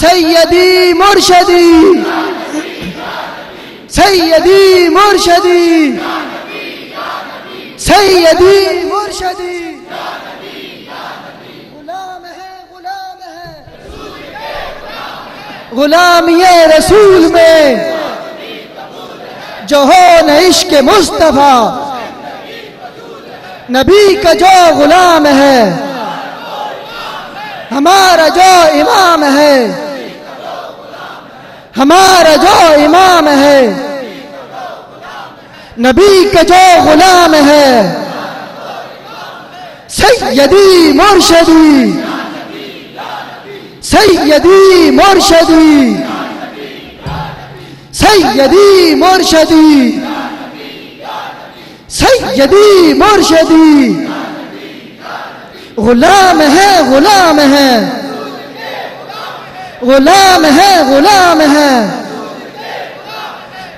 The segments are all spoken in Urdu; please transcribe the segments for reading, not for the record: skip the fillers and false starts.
سیدی مرشدی سیدی مرشدی سیدی مرشدی غلام ہے غلامی رسول میں جو ہو نہ عشق مصطفیٰ نبی کا جو غلام ہے ہمارا جو امام ہے ہمارا جو امام ہے نبی کا جو غلام ہے سیدی مرشدی سیدی مرشدی سیدی مرشدی سیدی مرشدی غلام ہے غلام ہے غلام ہے غلام ہے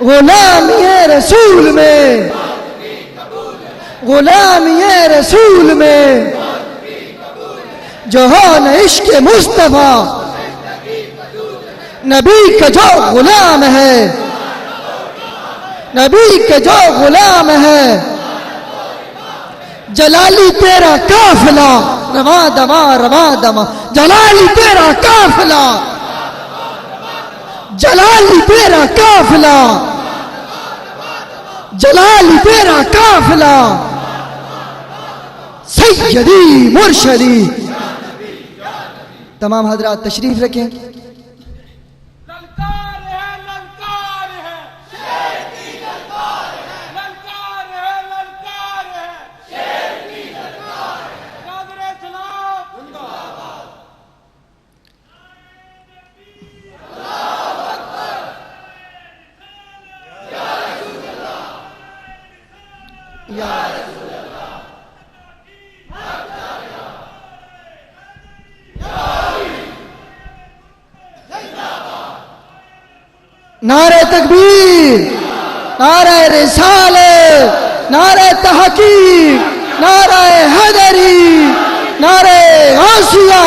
غلامی رسول میں غلامی رسول میں جو ہو نہ عشق مصطفیٰ نبی کا جو غلام ہے نبی کا جو غلام ہے جلالی تیرا قافلہ رواں دواں رواں دواں جلالی تیرا قافلہ جلالی تیرا قافلہ جلالی تیرا قافلہ سیدی مرشدی تمام حضرات تشریف رکھیں نعرہ تکبیر نعرہ رسالت نعرہ تحقیق نعرہ حیدری نعرہ غوثیہ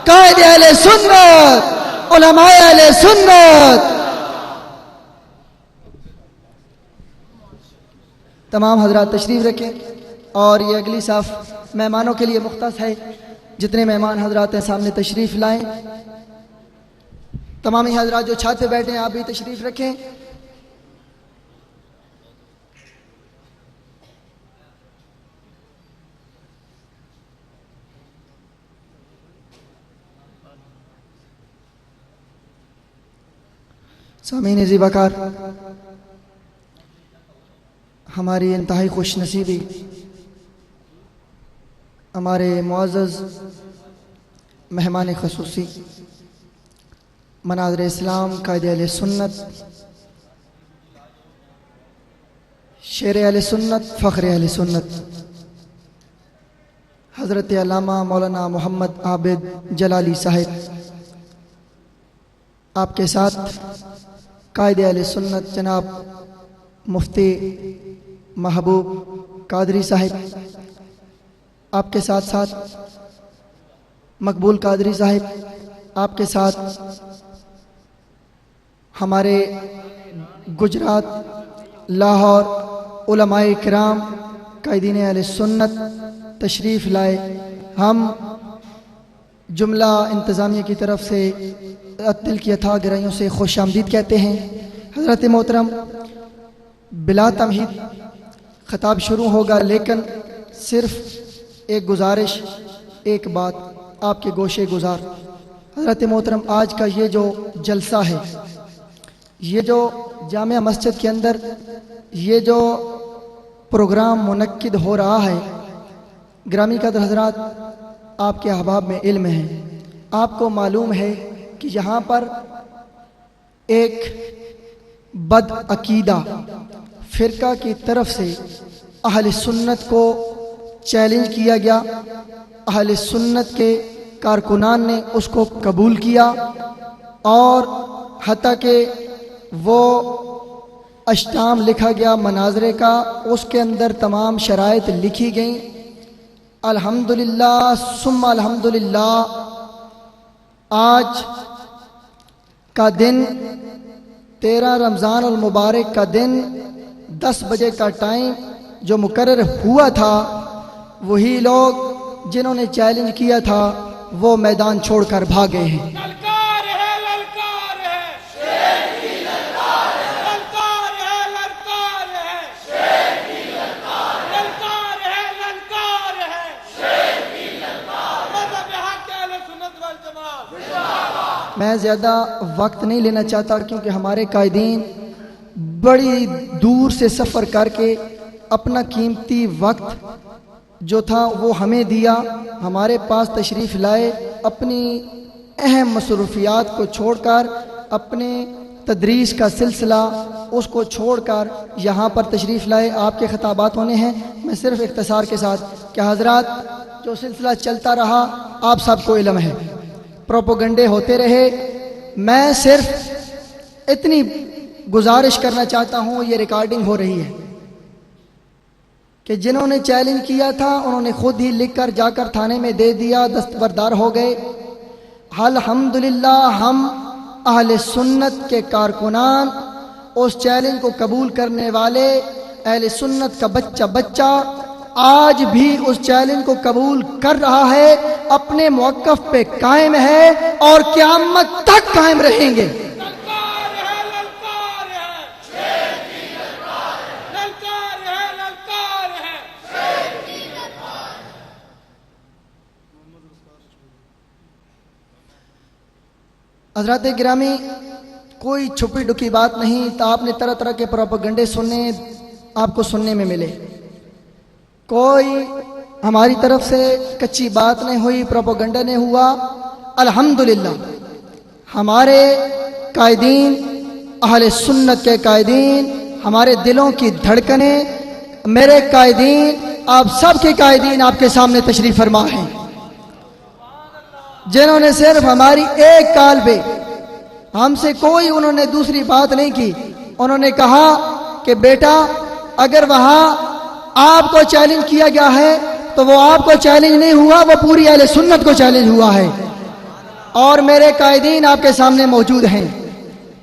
قائد اہل سنت علماء اہل سنت تمام حضرات تشریف رکھیں اور یہ اگلی صف مہمانوں کے لیے مختص ہے جتنے مہمان حضرات ہیں سامنے تشریف لائیں تمامی حضرات جو چھت پہ بیٹھے ہیں آپ بھی تشریف رکھیں سامعین عزیز وقار ہماری انتہائی خوش نصیبی ہمارے معزز مہمان خصوصی مناظر اسلام قائد اہل سنت شیر اہل سنت فخر اہل سنت حضرت علامہ مولانا محمد عابد جلالی صاحب آپ کے ساتھ قائد اہل سنت جناب مفتی محبوب قادری صاحب آپ کے ساتھ ساتھ مقبول قادری صاحب آپ کے ساتھ ہمارے گجرات لاہور علماء کرام قائدین اہل سنت تشریف لائے ہم جملہ انتظامیہ کی طرف سے دل کی اتھاہ گہرائیوں سے خوش آمدید کہتے ہیں حضرت محترم بلا تمہید خطاب شروع ہوگا لیکن صرف ایک گزارش ایک بات آپ کے گوشے گزار حضرت محترم آج کا یہ جو جلسہ ہے یہ جو جامع مسجد کے اندر یہ جو پروگرام منعقد ہو رہا ہے گرامی قدر حضرات آپ کے احباب میں علم ہے آپ کو معلوم ہے کہ یہاں پر ایک بد عقیدہ فرقہ کی طرف سے اہل سنت کو چیلنج کیا گیا اہل سنت کے کارکنان نے اس کو قبول کیا اور حتیٰ کہ وہ اشتام لکھا گیا مناظرے کا اس کے اندر تمام شرائط لکھی گئیں الحمدللہ ثم الحمدللہ آج کا دن 13 رمضان المبارک کا دن 10 بجے کا ٹائم جو مقرر ہوا تھا، وہی لوگ جنہوں نے چیلنج کیا تھا وہ میدان چھوڑ کر بھاگے ہیں۔ للکار ہے، للکار ہے، شیر کی للکار ہے، للکار ہے، للکار ہے، شیر کی للکار ہے، للکار ہے، للکار ہے، شیر کی للکار ہے، مذہب حق اہل سنت والجماعت۔ میں زیادہ وقت نہیں لینا چاہتا کیونکہ ہمارے قائدین بڑی دور سے سفر کر کے اپنا قیمتی وقت جو تھا وہ ہمیں دیا، ہمارے پاس تشریف لائے، اپنی اہم مصروفیات کو چھوڑ کر، اپنے تدریس کا سلسلہ اس کو چھوڑ کر یہاں پر تشریف لائے۔ آپ کے خطابات ہونے ہیں، میں صرف اختصار کے ساتھ کہ حضرات جو سلسلہ چلتا رہا آپ سب کو علم ہے، پروپوگنڈے ہوتے رہے، میں صرف اتنی گزارش کرنا چاہتا ہوں، یہ ریکارڈنگ ہو رہی ہے کہ جنہوں نے چیلنج کیا تھا انہوں نے خود ہی لکھ کر جا کر تھانے میں دے دیا، دستبردار ہو گئے۔ الحمدللہ ہم اہل سنت کے کارکنان، اس چیلنج کو قبول کرنے والے اہل سنت کا بچہ بچہ آج بھی اس چیلنج کو قبول کر رہا ہے، اپنے موقف پہ قائم ہے اور قیامت تک قائم رہیں گے۔ للکار ہے، للکار ہے، شیر کی للکار ہے، للکار ہے، للکار ہے، شیر کی للکار ہے۔ حضرات گرامی، کوئی چھپی ڈکی بات نہیں، تو آپ نے طرح طرح کے پروپیگنڈے سننے، آپ کو سننے میں ملے، کوئی ہماری طرف سے کچی بات نہیں ہوئی، پروپیگنڈا نہیں ہوا۔ الحمدللہ ہمارے قائدین، اہل سنت کے قائدین، ہمارے دلوں کی دھڑکنیں، میرے قائدین، آپ سب کے قائدین آپ کے سامنے تشریف فرما ہیں، جنہوں نے صرف ہماری ایک کال پہ، ہم سے کوئی انہوں نے دوسری بات نہیں کی، انہوں نے کہا کہ بیٹا اگر وہاں آپ کو چیلنج کیا گیا ہے تو وہ آپ کو چیلنج نہیں ہوا، وہ پوری اہل سنت کو چیلنج ہوا ہے، اور میرے قائدین آپ کے سامنے موجود ہیں۔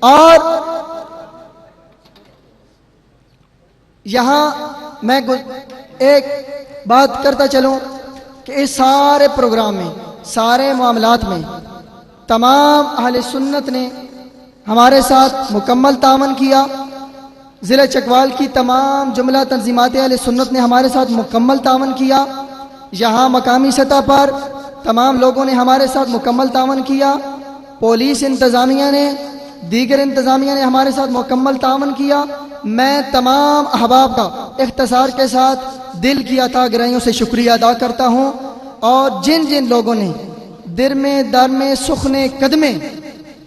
اور یہاں میں ایک بات کرتا چلوں کہ اس سارے پروگرام میں، سارے معاملات میں تمام اہل سنت نے ہمارے ساتھ مکمل تعاون کیا، ضلع چکوال کی تمام جملہ تنظیمات اہل سنت نے ہمارے ساتھ مکمل تعاون کیا، یہاں مقامی سطح پر تمام لوگوں نے ہمارے ساتھ مکمل تعاون کیا، پولیس انتظامیہ نے، دیگر انتظامیہ نے ہمارے ساتھ مکمل تعاون کیا۔ میں تمام احباب کا اختصار کے ساتھ دل کی عطا گرائیوں سے شکریہ ادا کرتا ہوں، اور جن جن لوگوں نے درمے درمے سخنے قدمے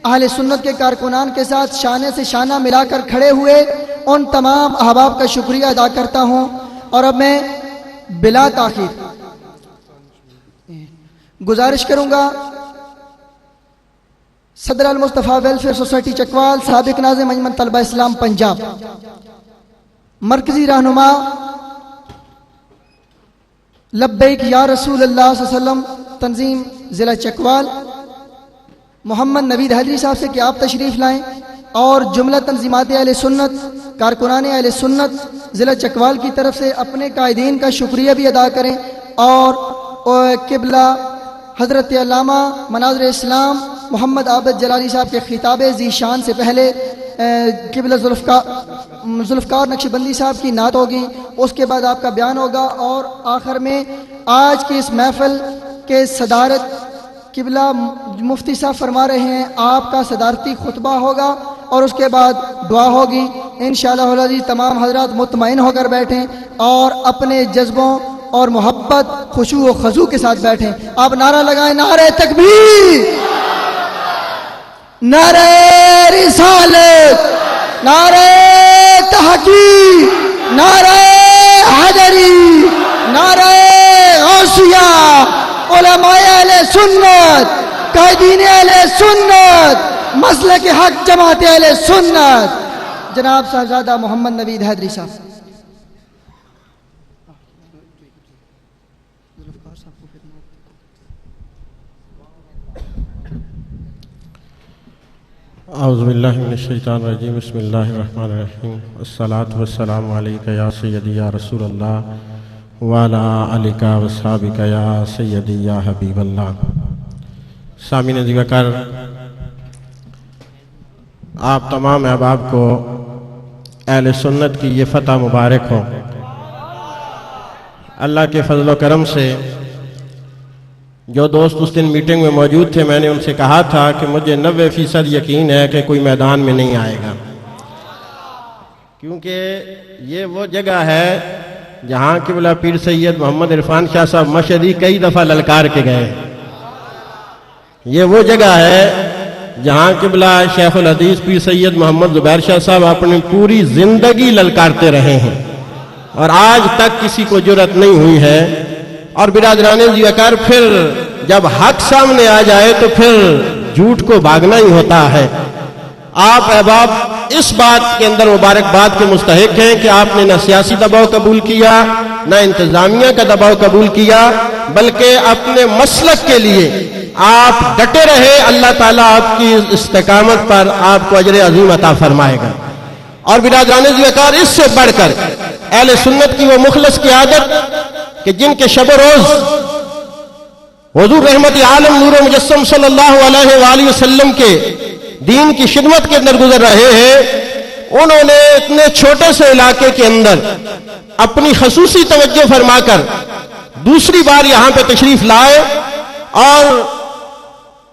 اہل سنت کے کارکنان کے ساتھ شانے سے شانہ ملا کر کھڑے ہوئے، ان تمام احباب کا شکریہ ادا کرتا ہوں۔ اور اب میں بلا تاخیر گزارش کروں گا صدر المصطفیٰ ویلفیئر سوسائٹی چکوال، سابق ناظم انجمن طلبہ اسلام پنجاب، مرکزی رہنما لبیک یا رسول اللہ صلی اللہ علیہ وسلم تنظیم ضلع چکوال، محمد نوید حیدری صاحب سے کہ آپ تشریف لائیں اور جملہ تنظیمات اہل سنت، کارکنان اہل سنت ضلع چکوال کی طرف سے اپنے قائدین کا شکریہ بھی ادا کریں، اور قبلہ حضرت علامہ مناظر اسلام محمد عابد جلالی صاحب کے خطاب ذی شان سے پہلے قبلہ ذوالفقار نقشبندی صاحب کی نعت ہوگی، اس کے بعد آپ کا بیان ہوگا، اور آخر میں آج کی اس محفل کے صدارت قبلہ مفتی صاحب فرما رہے ہیں، آپ کا صدارتی خطبہ ہوگا، اور اس کے بعد دعا ہوگی۔ انشاءاللہ العزیز تمام حضرات مطمئن ہو کر بیٹھیں اور اپنے جذبوں اور محبت، خشوع و خضوع کے ساتھ بیٹھیں۔ آپ نعرہ لگائیں، نعرہ تکبیر، نعرہ رسالت، نعرہ تحقیق، نعرہ حیدری، نعرہ غوثیہ، علماء اہل سنت، قائدین اہل سنت، مسلک حق جماعت اہل سنت، جناب صاحبزادہ محمد نوید حیدری صاحب۔ اعوذ باللہ من الشیطان الرجیم بسم اللہ الرحمن الرحیم الصلاۃ والسلام علیک یا سیدی یا رسول اللہ وعلی آلک وصحبک یا سیدی یا حبیب اللہ۔ سامعین عزیز وقار، آپ تمام احباب کو اہل سنت کی یہ فتح مبارک ہو۔ اللہ کے فضل و کرم سے جو دوست اس دن میٹنگ میں موجود تھے، میں نے ان سے کہا تھا کہ مجھے 90% یقین ہے کہ کوئی میدان میں نہیں آئے گا، کیونکہ یہ وہ جگہ ہے جہاں قبلہ پیر سید محمد عرفان شاہ صاحب مشہدی کئی دفعہ للکار کے گئے۔ یہ وہ جگہ ہے جہاں قبلہ شیخ الحدیث پیر سید محمد زبیر شاہ صاحب اپنی پوری زندگی للکارتے رہے ہیں اور آج تک کسی کو جرأت نہیں ہوئی ہے۔ اور برادران وقار، پھر جب حق سامنے آ جائے تو پھر جھوٹ کو بھاگنا ہی ہوتا ہے۔ آپ احباب اس بات کے اندر مبارکباد کے مستحق ہیں کہ آپ نے نہ سیاسی دباؤ قبول کیا، نہ انتظامیہ کا دباؤ قبول کیا، بلکہ اپنے مسلک کے لیے آپ ڈٹے رہے۔ اللہ تعالیٰ آپ کی استقامت پر آپ کو اجر عظیم عطا فرمائے گا۔ اور برادران وقار، اس سے بڑھ کر اہل سنت کی وہ مخلص کی عادت کہ جن کے شب و روز حضور رحمت عالم نور مجسم صلی اللہ علیہ وآلہ وسلم کے دین کی خدمت کے اندر گزر رہے ہیں، انہوں نے اتنے چھوٹے سے علاقے کے اندر اپنی خصوصی توجہ فرما کر دوسری بار یہاں پہ تشریف لائے، اور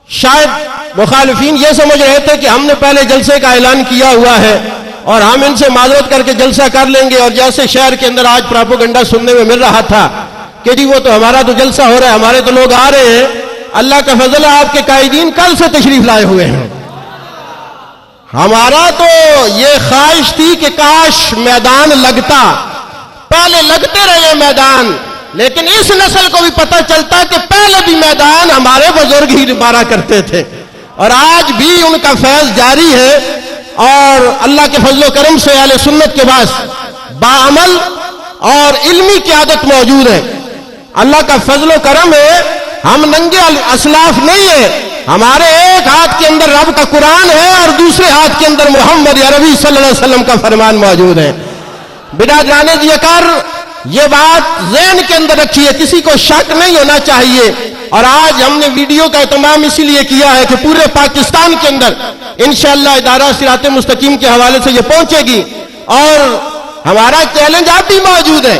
شاید مخالفین یہ سمجھ رہے تھے کہ ہم نے پہلے جلسے کا اعلان کیا ہوا ہے اور ہم ان سے معذرت کر کے جلسہ کر لیں گے، اور جیسے شہر کے اندر آج پراپوگنڈا سننے میں مل رہا تھا کہ جی وہ تو ہمارا تو جلسہ ہو رہا ہے، ہمارے تو لوگ آ رہے ہیں۔ اللہ کا فضل ہے، آپ کے قائدین کل سے تشریف لائے ہوئے ہیں۔ ہمارا تو یہ خواہش تھی کہ کاش میدان لگتا، پہلے لگتے رہے میدان، لیکن اس نسل کو بھی پتہ چلتا کہ پہلے بھی میدان ہمارے بزرگ ہی مارا کرتے تھے، اور آج بھی ان کا فیض جاری ہے۔ اور اللہ کے فضل و کرم سے اہل سنت کے پاس باعمل اور علمی قیادت موجود ہے۔ اللہ کا فضل و کرم ہے، ہم ننگے اسلاف نہیں ہیں، ہمارے ایک ہاتھ کے اندر رب کا قرآن ہے اور دوسرے ہاتھ کے اندر محمد عربی صلی اللہ علیہ وسلم کا فرمان موجود ہے۔ برادران وقار، یہ بات ذہن کے اندر رکھیے، کسی کو شک نہیں ہونا چاہیے۔ اور آج ہم نے ویڈیو کا اہتمام اسی لیے کیا ہے کہ پورے پاکستان کے اندر انشاءاللہ ادارہ صراط مستقیم کے حوالے سے یہ پہنچے گی، اور ہمارا چیلنج اب بھی موجود ہے۔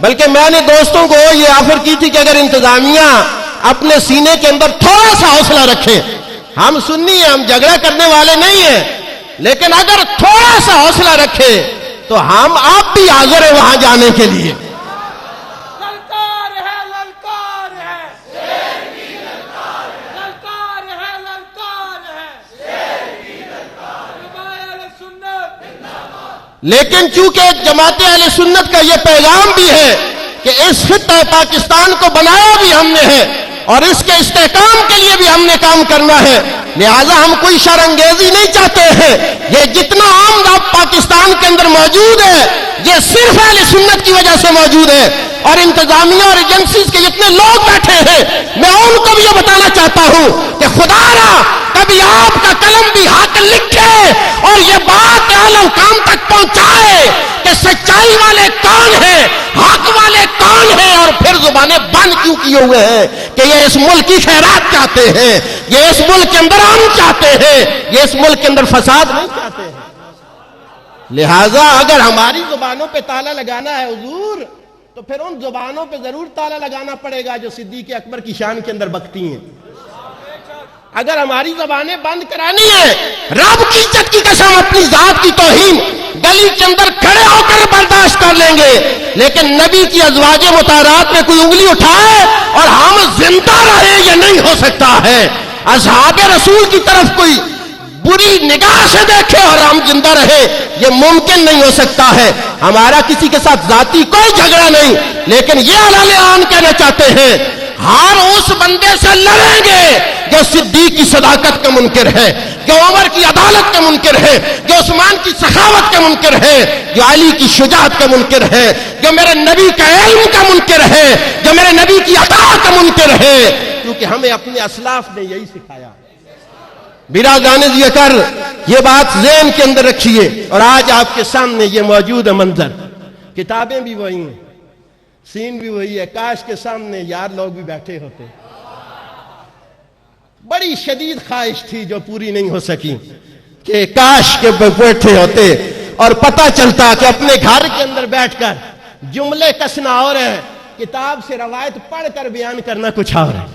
بلکہ میں نے دوستوں کو یہ آفر کی تھی کہ اگر انتظامیہ اپنے سینے کے اندر تھوڑا سا حوصلہ رکھے، ہم سنی ہیں، ہم جھگڑا کرنے والے نہیں ہیں، لیکن اگر تھوڑا سا حوصلہ رکھے تو ہم آپ بھی حاضر ہیں وہاں جانے کے لیے۔ للکار ہے، للکار ہے، شیر کی للکار ہے، للکار ہے، للکار ہے، شیر کی للکار ہے، جماعت اہل سنت۔ لیکن چونکہ جماعت اہل سنت کا یہ پیغام بھی ہے کہ اس خطہ پاکستان کو بنایا بھی ہم نے ہے اور اس کے استحکام کے لیے بھی ہم نے کام کرنا ہے، لہٰذا ہم کوئی شرانگیزی نہیں چاہتے ہیں۔ یہ جتنا عام اب پاکستان کے اندر موجود ہے، یہ صرف اہل سنت کی وجہ سے موجود ہے، اور انتظامیہ اور ایجنسیز کے جتنے لوگ بیٹھے ہیں، میں ان کو بھی یہ بتانا چاہتا ہوں کہ خدا را کبھی آپ کا قلم بھی حق لکھے اور یہ بات عالم کام تک پہنچائے کہ سچائی والے کون ہیں، حق والے کون ہیں، اور پھر زبانیں بند کیوں کیے ہوئے ہیں کہ یہ اس ملک کی خیرات چاہتے ہیں، یہ اس ملک کے اندر امن چاہتے ہیں، یہ اس ملک کے اندر فساد نہیں چاہتے ہیں۔ لہٰذا اگر ہماری زبانوں پہ تالا لگانا ہے حضور، تو پھر ان زبانوں پہ ضرور تالا لگانا پڑے گا جو صدیق اکبر کی شان کے اندر بکتی ہیں۔ اگر ہماری زبانیں بند کرانی ہے، رب کی عزت کی قسم، اپنی ذات کی توہین گلی کے اندر کھڑے ہو کر برداشت کر لیں گے، لیکن نبی کی ازواج مطہرات میں کوئی انگلی اٹھائے اور ہم زندہ رہے، یہ نہیں ہو سکتا ہے۔ اصحاب رسول کی طرف کوئی بری نگاہ سے دیکھے اور ہم زندہ رہے، یہ ممکن نہیں ہو سکتا ہے۔ ہمارا کسی کے ساتھ ذاتی کوئی جھگڑا نہیں، لیکن یہ اعلان کہنا چاہتے ہیں، ہر اس بندے سے لڑیں گے جو صدیق کی صداقت کا منکر ہے، جو عمر کی عدالت کا منکر ہے، جو عثمان کی سخاوت کا منکر ہے، جو علی کی شجاعت کا منکر ہے، جو میرے نبی کا علم کا منکر ہے، جو میرے نبی کی عطا کا منکر ہے، کیونکہ ہمیں اپنے اسلاف نے یہی سکھایا۔ برادران وقار، یہ بات ذہن کے اندر رکھیے. اور آج آپ کے سامنے یہ موجود ہے منظر. کتابیں بھی وہی ہیں, سین بھی وہی ہے. کاش کے سامنے یار لوگ بھی بیٹھے ہوتے. بڑی شدید خواہش تھی جو پوری نہیں ہو سکی کہ کاش کے بیٹھے ہوتے اور پتہ چلتا کہ اپنے گھر کے اندر بیٹھ کر جملے کسنا اور ہے, کتاب سے روایت پڑھ کر بیان کرنا کچھ اور ہے,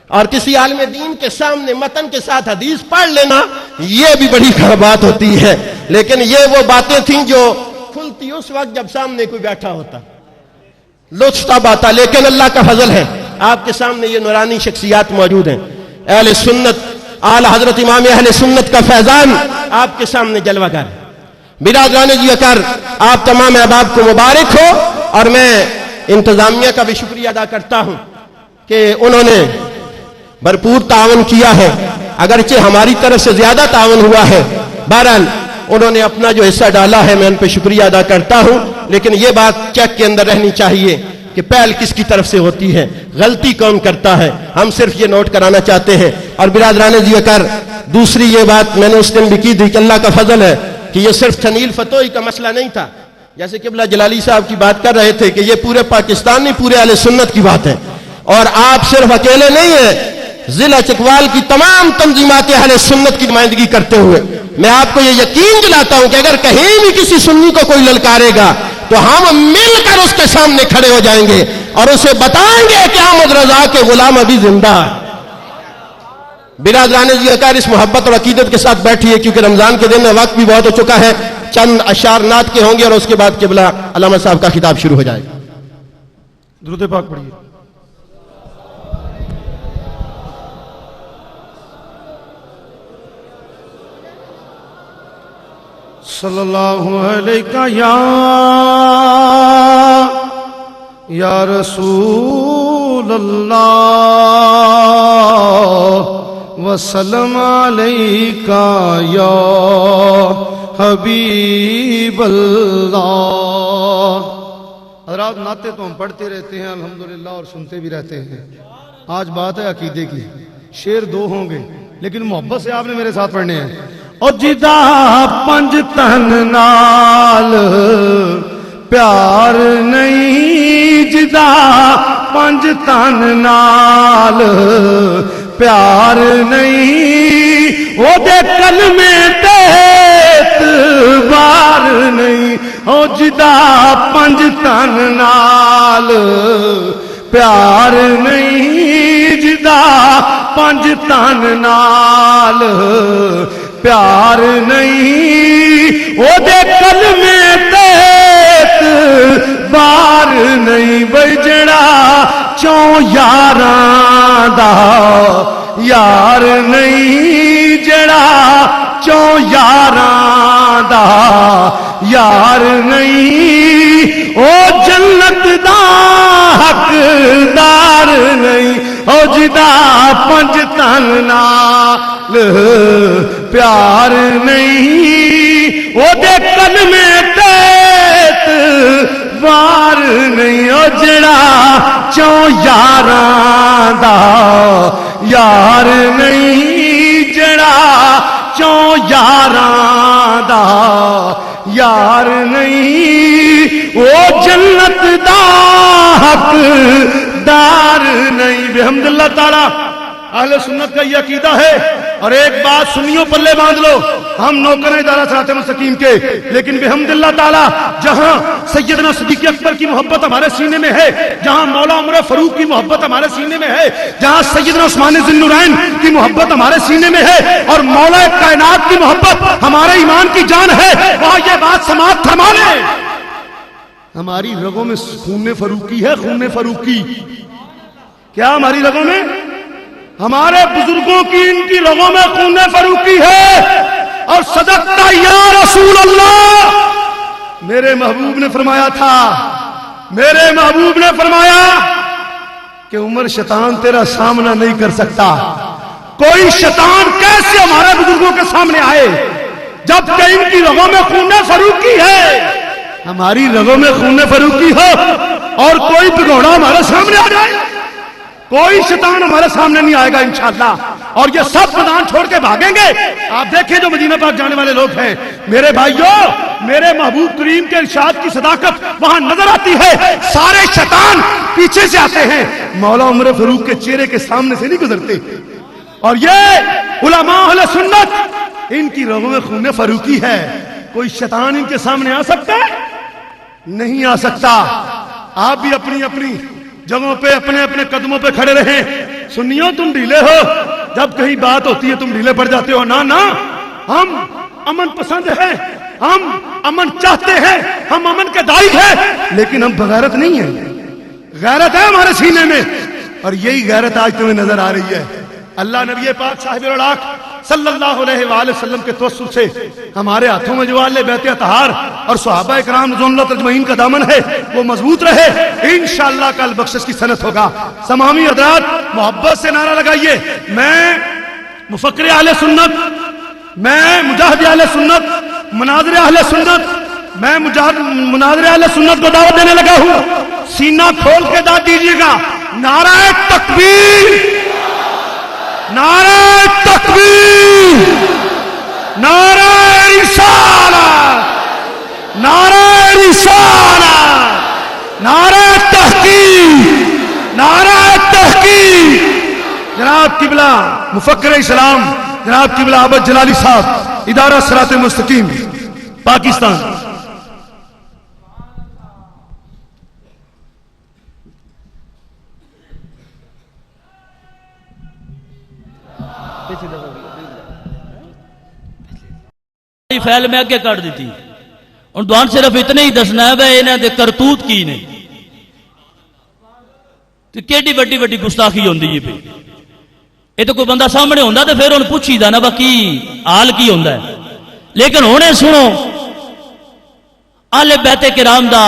اور کسی عالم دین کے سامنے متن کے ساتھ حدیث پڑھ لینا یہ بھی بڑی بات ہوتی ہے. لیکن یہ وہ باتیں تھیں جو کھلتی اس وقت جب سامنے کوئی بیٹھا ہوتا, لطف تب آتا. لیکن اللہ کا فضل ہے آپ کے سامنے یہ نورانی شخصیات موجود ہیں. اہل سنت, اعلی حضرت امام اہل سنت کا فیضان آپ کے سامنے جلوہ گر. برادران جی اکر, آپ تمام احباب کو مبارک ہو. اور میں انتظامیہ کا بھی شکریہ ادا کرتا ہوں کہ انہوں نے بھرپور تعاون کیا ہے, اگرچہ ہماری طرف سے زیادہ تعاون ہوا ہے. بہرحال انہوں نے اپنا جو حصہ ڈالا ہے میں ان پہ شکریہ ادا کرتا ہوں. لیکن یہ بات چیک کے اندر رہنی چاہیے کہ پہل کس کی طرف سے ہوتی ہے, غلطی کون کرتا ہے. ہم صرف یہ نوٹ کرانا چاہتے ہیں. اور برادران جی اکر, دوسری یہ بات میں نے اس دن بھی کی تھی کہ اللہ کا فضل ہے کہ یہ صرف تنیل فتوحی کا مسئلہ نہیں تھا. جیسے قبلہ جلالی صاحب کی بات کر رہے تھے کہ یہ پورے پاکستان نہیں, پورے اہل سنت کی بات ہے. اور آپ صرف اکیلے نہیں ہیں, ضلع چکوال کی تمام تنظیمات اہل سنت کی نمائندگی کرتے ہوئے میں آپ کو یہ یقین دلاتا ہوں کہ اگر کہیں بھی کسی سنی کو کوئی للکارے گا تو ہم مل کر اس کے سامنے کھڑے ہو جائیں گے اور اسے بتائیں گے کہ احمد رضا کے غلام ابھی زندہ ہے. برادران جی اکار, اس محبت اور عقیدت کے ساتھ بیٹھیے کیونکہ رمضان کے دن میں وقت بھی بہت ہو چکا ہے. چند اشعار نعت کے ہوں گے اور اس کے بعد قبلہ علامہ صاحب کا خطاب شروع ہو جائے گا. درود پاک پڑھیے. صلی اللہ علیہ یا رسول اللہ وسلم علیکہ یا حبیب اللہ. حضرات, نعتیں تو ہم پڑھتے رہتے ہیں الحمدللہ اور سنتے بھی رہتے ہیں. آج بات ہے عقیدے کی. شعر دو ہوں گے لیکن محبت سے آپ نے میرے ساتھ پڑھنے ہیں. اور جدا پنج تن نال پیار نہیں, جدا پنج تن نال پیار نہیں, وہ دے کلمے تے اعتبار نہیں. او جدا پنج تن نال پیار نہیں, جدا پنج تن نال پیار نہیں, وہ دے کلمے تے اعتبار نہیں. بھئی جڑا چوں یاراں دا یار نہیں, جڑا چوں یاراں دا یار نہیں, او جنت دا حقدار نہیں. او جدا پنج تن نال پیار نہیں, وہ دے کلمے تے اعتبار نہیں. او جڑا چوں یاراں دا یار نہیں, جڑا چوں یاراں دا یار نہیں, وہ جنت دا حقدار نہیں. بحمد اللہ تعالی اہل سنت کا یہ عقیدہ ہے. اور ایک بات سنیو, پلے باندھ لو, ہم نوکر ادارہ صراط مستقیم کے, لیکن بحمد اللہ تعالی جہاں سیدنا صدیق اکبر کی محبت ہمارے سینے میں ہے, جہاں مولا عمر فاروق کی محبت ہمارے سینے میں ہے, جہاں سیدنا عثمان ذی النورین کی محبت ہمارے سینے میں ہے, اور مولا کائنات کی محبت ہمارے ایمان کی جان ہے, وہاں یہ بات سماعت فرما لیں. ہماری رگوں میں خون فاروقی ہے, خون فاروقی. کیا ہماری رگوں میں, ہمارے بزرگوں کی, ان کی رگوں میں خون فاروقی ہے. اور صدقتا یا رسول اللہ, میرے محبوب نے فرمایا تھا, میرے محبوب نے فرمایا کہ عمر شیطان تیرا سامنا نہیں کر سکتا. کوئی شیطان کیسے ہمارے بزرگوں کے سامنے آئے جب کہ ان کی رگوں میں خون فاروقی ہے. ہماری رگوں میں خون فاروقی ہو اور کوئی بگوڑا ہمارے سامنے آ جائے, کوئی شیطان ہمارے سامنے نہیں آئے گا انشاءاللہ. اور یہ سب میدان چھوڑ کے بھاگیں گے. آپ دیکھیں جو مدینہ پاک جانے والے لوگ ہیں میرے بھائیوں، میرے محبوب کریم کے ارشاد کی صداقت وہاں نظر آتی ہے. سارے شیطان پیچھے سے آتے ہیں، مولا عمر فاروق کے چہرے کے سامنے سے نہیں گزرتے. اور یہ علماء اہل سنت، ان کی رگوں میں خون فاروقی ہے. کوئی شیطان ان کے سامنے آ سکتا ہے؟ نہیں آ سکتا. آپ بھی اپنی اپنی جگہوں پہ اپنے اپنے قدموں پہ کھڑے رہیں. سنیوں تم ڈھیلے ہو، جب کہیں بات ہوتی ہے تم ڈھیلے پڑ جاتے ہو. نہ ہم امن پسند ہیں، ہم امن چاہتے ہیں، ہم امن کے داعی ہیں، لیکن ہم بغیرت نہیں ہیں. غیرت ہے ہمارے سینے میں، اور یہی غیرت آج تمہیں نظر آ رہی ہے. اللہ نبی پاک صاحب الاولاق صلی اللہ علیہ وآلہ وسلم کے توسل سے ہمارے ہاتھوں میں جو اہل بیت اطہار اور صحابہ اکرام رضوان اللہ اجمعین کا دامن ہے وہ مضبوط رہے. انشاءاللہ کل بخشش کی صنعت ہوگا. تمامی حضرات محبت سے نعرہ لگائیے. میں مفکر اہل سنت، میں مجاہد اہل سنت، مناظر اہل سنت، میں مناظر اہل سنت کو دعوت دینے لگا ہوں. سینہ کھول کے داد دیجیے گا. نعرہ تکبیر، نعرہ تکبیر، نعرہ رسالت، نعرہ رسالت، نعرہ تحقیق، نعرہ تحقیق. جناب قبلہ مفکر اسلام جناب قبلہ عبد جلالی صاحب، ادارہ صراط مستقیم پاکستان. فیل میں اگے کر دیتی اور دوان صرف اتنے ہی دسنا ہے بھائی انہیں دے کرتوت کی نے تو کیڑی بڑی بڑی گستاخی ہوندی ہے پہ. یہ تو کوئی بندہ سامنے ہوندا تو پھر انہیں پوچھی دا نا با کی حال کی ہوندا ہے. لیکن ہونے سنو اہل بیت کرام دا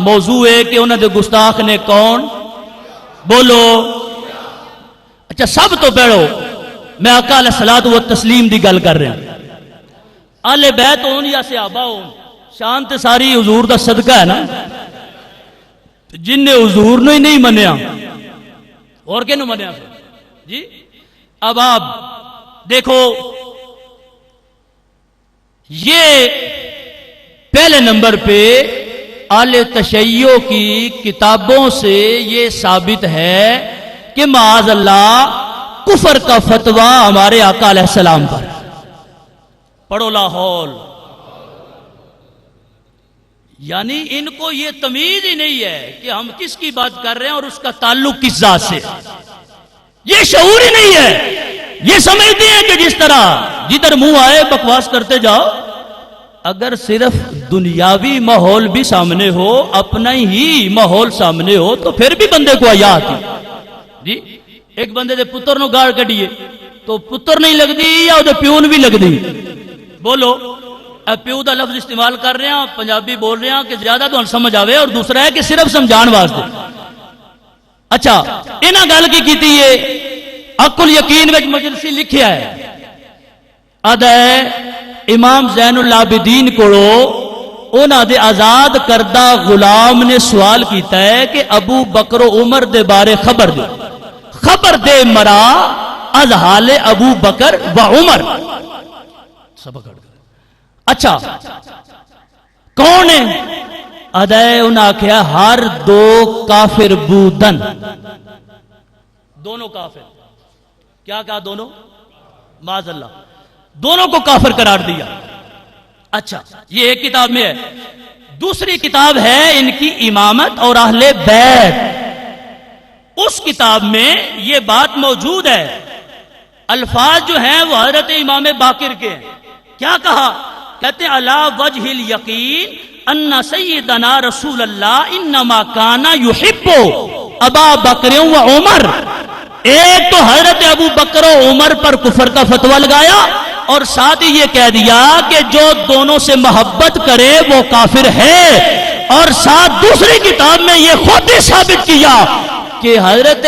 موضوع ہے کہ انہیں دے گستاخ نے کون بولو. اچھا سب تو پہلو میں آقا علیہ الصلوۃ والتسلیم دی گل کر رہا ہوں. اہل بیت ہون یا صحابہ ہون، شان تے ساری حضور دا صدقہ ہے نا. جن نے حضور نے ہی نہیں منیا اور کینوں منیا جی. اب آپ دیکھو یہ پہلے نمبر پہ اہل تشیع کی کتابوں سے یہ ثابت ہے کہ معاذ اللہ کفر کا فتویٰ ہمارے آقا علیہ السلام پر. پڑھو لاہور. یعنی ان کو یہ تمیز ہی نہیں ہے کہ ہم کس کی بات کر رہے ہیں اور اس کا تعلق کس ذات سے. یہ شعور ہی نہیں ہے. یہ سمجھتے ہیں کہ جس طرح جدھر منہ آئے بکواس کرتے جاؤ. اگر صرف دنیاوی ماحول بھی سامنے ہو، اپنا ہی ماحول سامنے ہو تو پھر بھی بندے کو حیا آتی جی. ایک بندے دے پتر نو گاڑ کڈیے تو پتر نہیں لگدی یا وہ پیون بھی لگدی بولو. پیو دا لفظ استعمال کر رہے ہیں، پنجابی بول رہے ہیں کہ زیادہ تو سمجھ آوے، اور دوسرا ہے کہ صرف سمجھان واسطے. اچھا انہاں گل کی کیتی ہے عقل یقین وچ مجلسی لکھیا ہے. ادا امام زین العابدین کولو انہاں دے آزاد کردہ غلام نے سوال کیتا ہے کہ ابو بکر و عمر دے بارے خبر دے مرا از حال ابو بکر و عمر. سبق اچھا کون ہے؟ ادائے انہاں آکھیا ہر دو کافر بودن. دونوں کافر. کیا کہا دونوں؟ معاذ اللہ دونوں کو کافر قرار دیا. اچھا یہ ایک کتاب میں ہے. دوسری کتاب ہے ان کی امامت اور اہل بیت. اس کتاب میں یہ بات موجود ہے. الفاظ جو ہیں وہ حضرت امام باقر کے ہیں. کیا کہا؟ کہتے ہیں علی وجہ الیقین ان سیدنا رسول اللہ انما کانا یحب ابا بکر و عمر. ایک تو حضرت ابو بکر و عمر پر کفر کا فتویٰ لگایا اور ساتھ ہی یہ کہہ دیا کہ جو دونوں سے محبت کرے وہ کافر ہے. اور ساتھ دوسری کتاب میں یہ خود ہی ثابت کیا کہ حضرت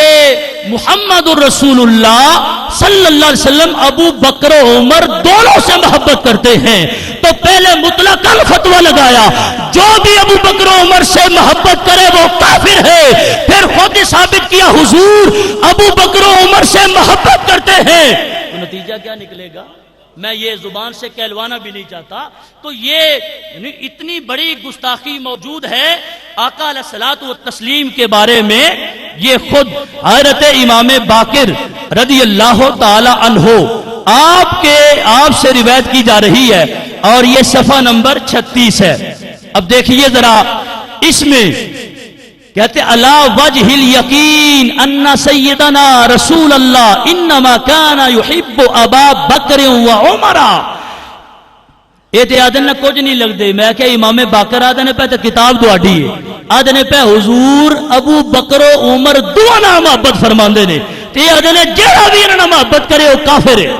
محمد الرسول اللہ صلی اللہ علیہ وسلم ابو بکر و عمر دونوں سے محبت کرتے ہیں. تو پہلے مطلقاً فتویٰ لگایا جو بھی ابو بکر و عمر سے محبت کرے وہ کافر ہے. پھر خود ہی ثابت کیا حضور ابو بکر و عمر سے محبت کرتے ہیں. لہجہ کیا نکلے گا، میں یہ زبان سے کہلوانا بھی نہیں چاہتا. تو یہ اتنی بڑی گستاخی موجود ہے آقا علیہ الصلوۃ والتسلیم کے بارے میں. یہ خود حضرت امام باقر رضی اللہ تعالی عنہ آپ سے روایت کی جا رہی ہے، اور یہ صفحہ نمبر 36 ہے. اب دیکھیے ذرا اس میں کہتے علا وجہ الیقین ان سیدنا رسول اللہ انما کان یحب ابا بکر و عمر. یہ آدھے نہ کچھ نہیں لگتے. میں کہ امام باقر آدھے نے پہ تو کتاب دواڈی ہے، آدھے نے پہ حضور ابو بکر و عمر دونوں نام محبت فرماندے نے، تے آدھے نے جڑا بھی انہاں محبت کرے وہ کافر ہے.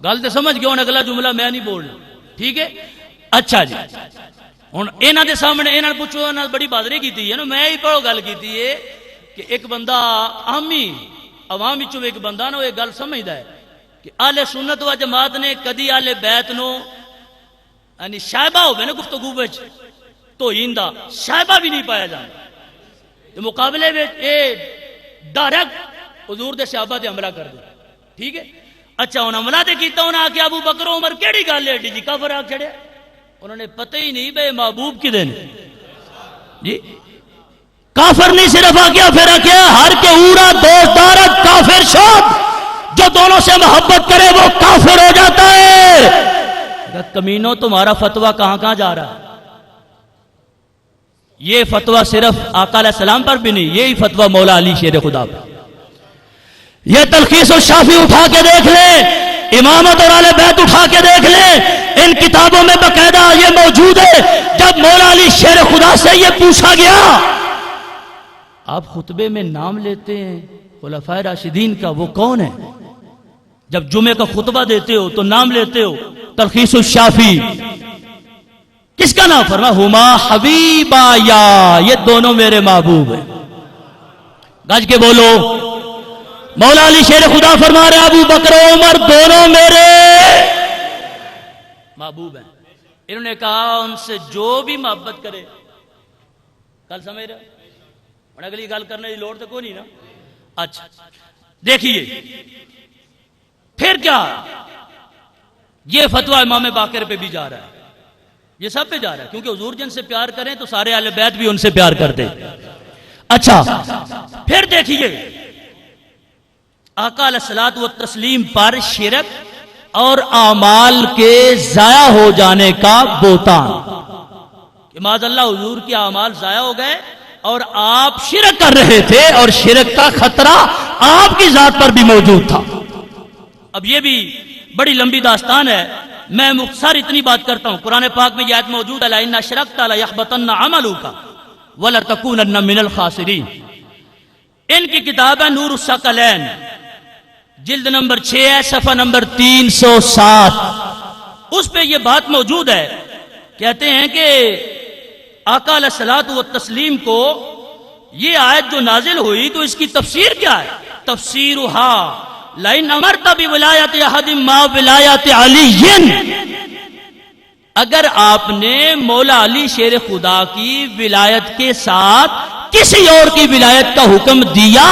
گل تے سمجھ گئے. ہن اگلا جملہ میں نہیں بولنا، ٹھیک ہے. اچھا جی، ہوں یہاں دے سامنے یہاں پوچھو، انہوں بڑی بادری کی ہے نا. میں ہی پڑھو گل کی ہے کہ ایک بندہ عوام وچوں ایک بندہ نا یہ گل سمجھدا ہے کہ اہل سنت و جماعت نے کدی اہل بیت نو یعنی شائبہ ہوے نا گفتگو وچ توہین دا شائبہ بھی نہیں پایا جاندا. مقابلے وچ اے ڈائریکٹ حضور دے صحابہ تے حملہ کر دے. ٹھیک ہے. اچھا ہن حملہ تے کیتا انہاں آ کے ابو بکر عمر کیڑی گل ہے جی کافر آ چھڑیا. انہوں نے پتہ ہی نہیں بے محبوب کی دین جی کافر نہیں صرف آ گیا پھر آ گیا ہر کے اورا دوست دارت کافر شد جو دونوں سے محبت کرے وہ کافر ہو جاتا ہے. کمینوں تمہارا فتویٰ کہاں کہاں جا رہا ہے. یہ فتویٰ صرف آقا علیہ السلام پر بھی نہیں، یہی فتویٰ مولا علی شیر خدا پر. یہ تلخیص الشافی اٹھا کے دیکھ لیں، امامت اور اہل بیت اٹھا کے دیکھ لیں، ان کتابوں میں باقاعدہ یہ موجود ہے. جب مولا علی شیر خدا سے یہ پوچھا گیا، آپ خطبے میں نام لیتے ہیں خلفائے راشدین کا، وہ کون ہے؟ جب جمعے کا خطبہ دیتے ہو تو نام لیتے ہو. تلخیص الشافی کس کا نام فرما؟ ہما حبیبا، یا یہ دونوں میرے محبوب ہیں. گج کے بولو. مولا علی شیر خدا فرما رہے ابو بکر و عمر دونوں میرے محبوب ہیں. انہوں نے کہا ان سے جو بھی محبت کرے. کل سمجھ رہے اور اگلی گل کرنے کی لوڑ تو کوئی نہیں نا. اچھا دیکھیے پھر کیا یہ فتویٰ امام باقر پہ بھی جا رہا ہے، یہ سب پہ جا رہا ہے، کیونکہ حضور جن سے پیار کریں تو سارے اہل بیت بھی ان سے پیار کرتے. اچھا پھر دیکھیے آقا علیہ الصلوۃ والتسلیم پر شرک اور اعمال کے ضائع ہو جانے کا بہتان کہ معاذ اللہ حضور کے اعمال ضائع ہو گئے اور آپ شرک کر رہے تھے اور شرک کا خطرہ آپ کی ذات پر بھی موجود تھا. اب یہ بھی بڑی لمبی داستان ہے، میں مختصر اتنی بات کرتا ہوں. قرآن پاک میں یہ آیت موجود ہے لئن اشرکت لیحبطن عملک ولتکونن من الخاسرین. ان کی کتاب ہے نور الثقلین، جلد نمبر 6 ہے، صفحہ نمبر 307. اس پہ یہ بات موجود ہے. کہتے ہیں کہ آقا علیہ الصلوۃ والتسلیم کو یہ آیت جو نازل ہوئی تو اس کی تفسیر کیا ہے؟ تفسیرها لئن امرت بولایت احد ما ولایت علی، اگر آپ نے مولا علی شیر خدا کی ولایت کے ساتھ کسی اور کی ولایت کا حکم دیا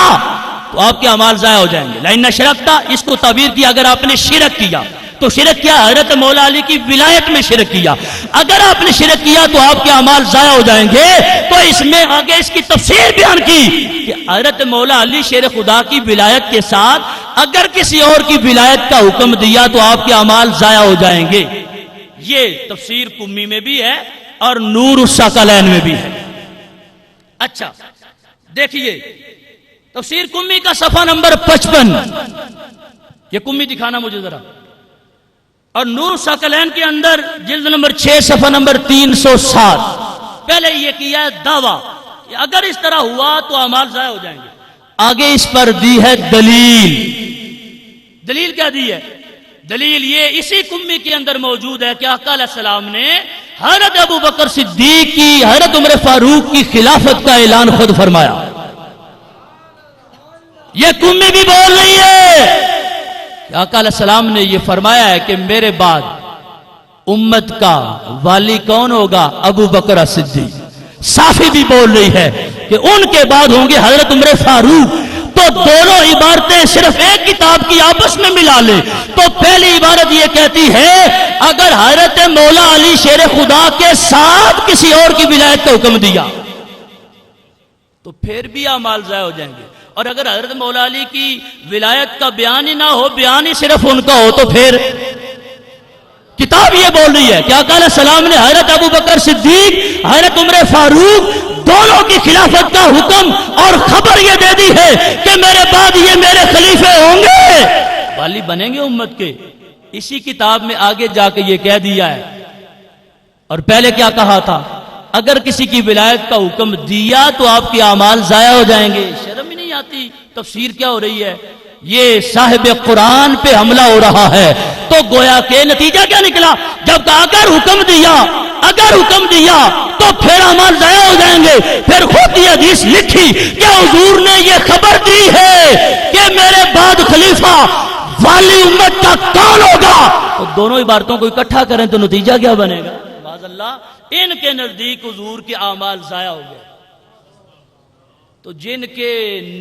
تو آپ کے اعمال ضائع ہو جائیں گے. لئن اشرکتا اس کو تعبیر کیا اگر آپ نے شرک کیا تو شرک کیا حضرت مولا علی کی ولایت میں شرک کیا. اگر آپ نے شرک کیا تو آپ کے اعمال ضائع ہو جائیں گے. تو اس میں آگے اس کی تفسیر بیان کی کہ حضرت مولا علی شیر خدا کی ولایت کے ساتھ اگر کسی اور کی ولایت کا حکم دیا تو آپ کے اعمال ضائع ہو جائیں گے. یہ تفسیر کمی میں بھی ہے اور نور الثقلین میں بھی ہے. اچھا دیکھیے تفسیر کمی کا صفحہ نمبر 55، یہ کمی دکھانا مجھے ذرا، اور نور الثقلین کے اندر جلد نمبر 6 صفحہ نمبر 307. پہلے یہ کیا ہے دعویٰ کہ اگر اس طرح ہوا تو اعمال ضائع ہو جائیں گے. آگے اس پر دی ہے دلیل. دلیل کیا دی ہے؟ دلیل یہ اسی کمی کے اندر موجود ہے کہ آقا علیہ السلام نے حضرت ابو بکر صدیق کی، حضرت عمر فاروق کی خلافت کا اعلان خود فرمایا. یہ کمی بھی بول رہی ہے کہ آقا علیہ السلام نے یہ فرمایا ہے کہ میرے بعد امت کا والی کون ہوگا؟ ابو بکر صدیق. صافی بھی بول رہی ہے کہ ان کے بعد ہوں گے حضرت عمر فاروق. تو دونوں عبارتیں صرف ایک کتاب کی آپس میں ملا لیں تو پہلی عبارت یہ کہتی ہے اگر حضرت مولا علی شیر خدا کے ساتھ کسی اور کی ولایت کا حکم دیا تو پھر بھی اعمال ضائع ہو جائیں گے، اور اگر حضرت مولا علی کی ولایت کا بیان ہی نہ ہو، بیان ہی صرف ان کا ہو، تو پھر کتاب یہ بول رہی ہے کہ آقا علیہ السلام نے حضرت ابو بکر صدیق، حضرت عمر فاروق دونوں کی خلافت کا حکم اور خبر یہ دے دی ہے کہ میرے بعد یہ میرے خلیفے ہوں گے، والی بنیں گے امت کے۔ اسی کتاب میں آگے جا کے یہ کہہ دیا ہے، اور پہلے کیا کہا تھا؟ اگر کسی کی ولایت کا حکم دیا تو آپ کے اعمال ضائع ہو جائیں گے۔ شرم ہی نہیں آتی؟ تفسیر کیا ہو رہی ہے؟ یہ صاحب قرآن پہ حملہ ہو رہا ہے۔ تو گویا کہ نتیجہ کیا نکلا؟ جب اگر حکم دیا تو پھر اعمال ضائع ہو جائیں گے۔ پھر خود یہ حدیث لکھی کہ حضور نے یہ خبر دی ہے کہ میرے بعد خلیفہ والی امت کا کون ہوگا۔ تو دونوں عبارتوں کو اکٹھا کریں تو نتیجہ کیا بنے گا؟ معاذ اللہ، ان کے نزدیک حضور کے اعمال ضائع ہو گئے۔ تو جن کے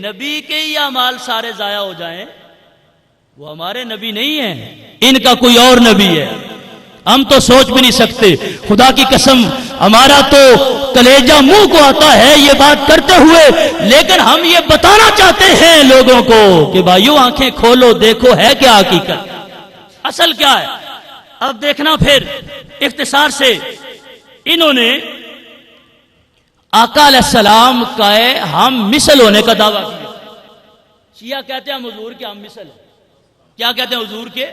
نبی کے ہی اعمال سارے ضائع ہو جائیں وہ ہمارے نبی نہیں ہیں، ان کا کوئی اور نبی ہے۔ ہم تو سوچ بھی نہیں سکتے، خدا کی قسم ہمارا تو کلیجہ منہ کو آتا ہے یہ بات کرتے ہوئے، لیکن ہم یہ بتانا چاہتے ہیں لوگوں کو کہ بھائیو آنکھیں کھولو، دیکھو ہے کیا حقیقت، اصل کیا ہے۔ اب دیکھنا پھر اختصار سے، انہوں نے آقا علیہ السلام کا ہم مثل ہونے کا دعویٰ کیا۔ شیعہ کہتے ہیں ہم حضور کے ہم مثل ہیں۔ کیا کہتے ہیں حضور کے؟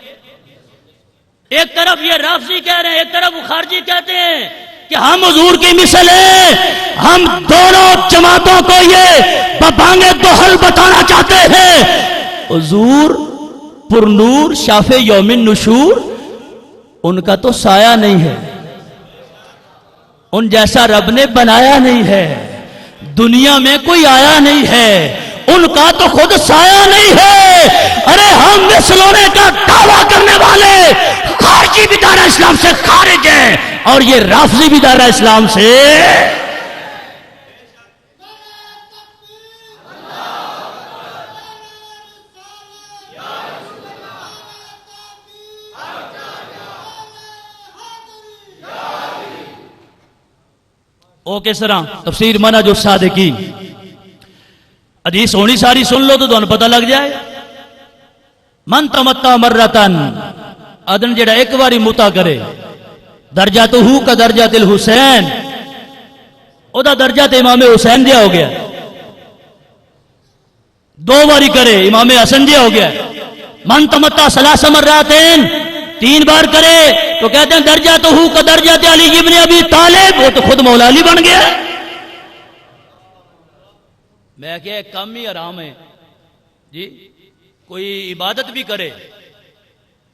ایک طرف یہ رافضی کہہ رہے ہیں، ایک طرف وہ خارجی کہتے ہیں کہ ہم حضور کی مثل ہیں۔ ہم دونوں جماعتوں کو یہ ببانگ دوحل بتانا چاہتے ہیں، حضور پر نور شاف یوم النشور، ان کا تو سایہ نہیں ہے، ان جیسا رب نے بنایا نہیں ہے، دنیا میں کوئی آیا نہیں ہے، ان کا تو خود سایہ نہیں ہے۔ ارے ہم مثل ہونے کا دعویٰ کرنے والے خارجی بھی دائرہ اسلام سے خارج ہیں، اور یہ رافضی بھی دائرہ اسلام سے۔ اوکے سرا تفسیر منہج الصادقین، حدیث ہونی ساری سن لو تو تمہیں پتہ لگ جائے۔ من تمتع مرتن، ادن جڑا ایک باری متا کرے، درجاتہ کا درجات الحسین، او دا درجات امام حسین دیا ہو گیا۔ دو باری کرے امام حسن دیا ہو گیا۔ من تمتع ثلاث مراتین، تین بار کرے تو کہتے ہیں درجاتہ کا درجات علی ابن ابی طالب، وہ تو خود مولا علی بن گیا۔ میں کہ کم ہی آرام ہے جی، کوئی عبادت بھی کرے،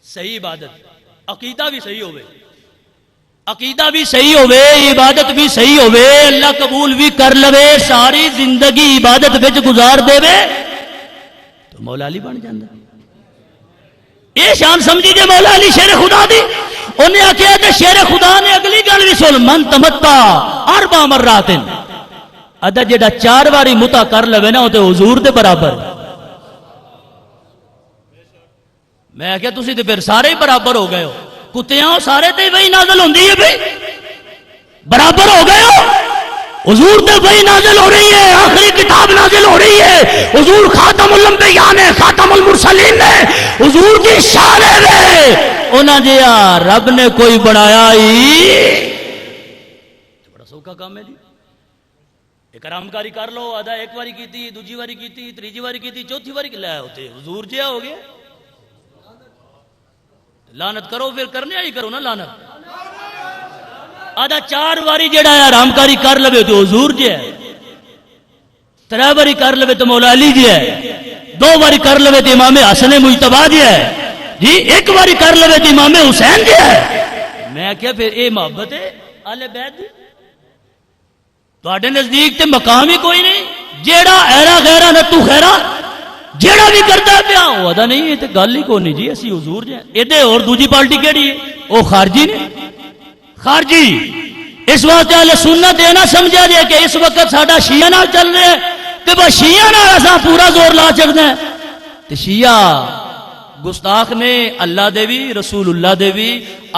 صحیح عبادت، عقیدہ بھی صحیح ہوئے، عقیدہ بھی صحیح ہوئے، عبادت بھی صحیح ہوئے، اللہ قبول بھی کر لوے، ساری زندگی عبادت وچ گزار دے وے تو مولا علی بن جاندہ۔ یہ شان سمجھی جے مولا علی شیر خدا دی، انہیں آکھیا کہ شیر خدا نے اگلی گل بھی سن، من تمتع اربع مراتن، ادا جڑا چار باری متا کر لوے نا تے حضور دے برابر۔ میں کہا تسی تے پھر سارے ہی برابر ہو گئے ہو، کتیاں سارے تے وہی نازل ہوندی ہے بھئی، برابر ہو گئے ہو۔ حضور تے وہی نازل ہو رہی ہے، آخری کتاب نازل ہو رہی ہے، حضور خاتم الانبیاء نے، خاتم المرسلین نے، حضور کی شان ہے، انہاں جیا رب نے کوئی بنایا ہی بڑا سوکھا کام ہے جی۔ اکرام کاری کر لو، ادا ایک باری کیتی، دوجی باری کیتی، تیجی باری کیتی، چوتھی باری لے ہوتے حضور جیا ہو گیا۔ لعنت کرو پھر کرنے آئی کرو نا لعنت۔ آدھا چار باری جڑا ہے آرام کاری کر لوے تو حضور جی ہے، ترے باری کر لوے تو مولا علی جی ہے، دو باری کر لوے تو امام حسن مجتبی جی ہے جی، ایک باری کر لوے تو امام حسین جی ہے۔ میں کیا پھر اے محبت ہے اہل بیت دی؟ تواڈے نزدیک تے مقام ہی کوئی نہیں، جیڑا ایرا غیرہ نتو خیرہ جیڑا بھی کرتا پیا وہ ادا نہیں ہے تے گل ہی کوئی نہیں جی، اسی حضور جی ایدے اور دوجی پارٹی کیڑی ہے؟ وہ خارجی نے، خارجی۔ اس واسطے اہل سنت یہ نہ سمجھا جائے کہ اس وقت ساڈا شیعہ نال چل رہا ہے کہ بس شیعہ نال اساں پورا زور لا چکتے ہیں. تے شیعہ گستاخ نے اللہ دے بھی، رسول اللہ دے بھی،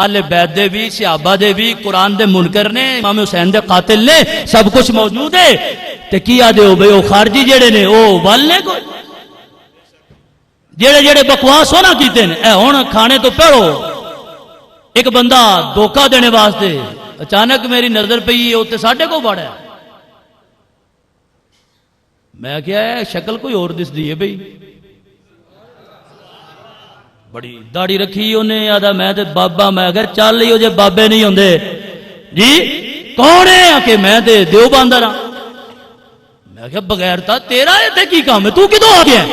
آل بیت دے بھی، صحابہ دے بھی، قرآن دے منکر نے، امام حسین دے قاتل نے، سب کچھ موجود ہے. تے کیا دے ہو بھئی وہ خارجی جڑے نے وہ ول نے کوئی جڑے جڑے بکواس ہونا کیتے ہیں. اے ہن کھانے تو پہلو ایک بندہ دھوکہ دینے واسطے اچانک میری نظر پئی ہے اوتے ساڈے کو بڑا ہے. میں کیا ہے شکل کوئی اور دس دی ہے بھئی، بڑی داڑھی رکھی انہیں، آدھا میں تے بابا، میں اگر چل ہی ہو جے بابے نہیں ہوندے جی کون ہے کہ میں تے دیوبندر ہاں. میں کہ بغیر تا تیرا ایتھے کی کام ہے، تو کدوں آ گیا؟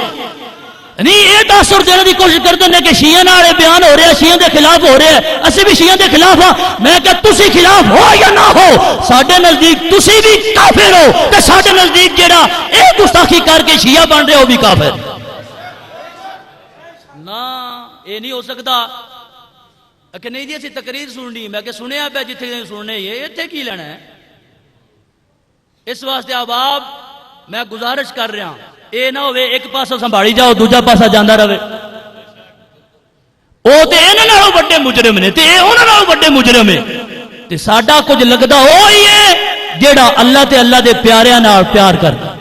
نہیں یہ تاثر دینے کی کوشش کرتے ہیں کہ شیعہ نال بیان ہو رہا ہے، شیعہ دے خلاف ہو رہا ہے، اسی بھی شیعہ دے خلاف ہاں. میں کہ تسی خلاف ہو یا نہ ہو، ساڈے نزدیک تسی بھی کافر ہو تے ساڈے نزدیک جیڑا اے گستاخی کر کے شیعہ بن رہے ہو بھی کافر. نہ یہ نہیں ہو سکتا کہ نہیں جی اسی تقریر سننی. میں کہ سنیا پہ جتنے سننے یہ اتنے کی لینا ہے. اس واسطے احباب میں گزارش کر رہا ہوں اے نہ ہوئے ایک پاسا سنبھالی جاؤ دوجا پاسا جانا رہے. وہ تو انہاں نالوں بڑے مجرم نے تے انہاں نالوں بڑے مجرم ہے تے ساڈا کچھ لگدا وہی ہے جیڑا اللہ تے اللہ دے پیاریاں نال پیار کردا.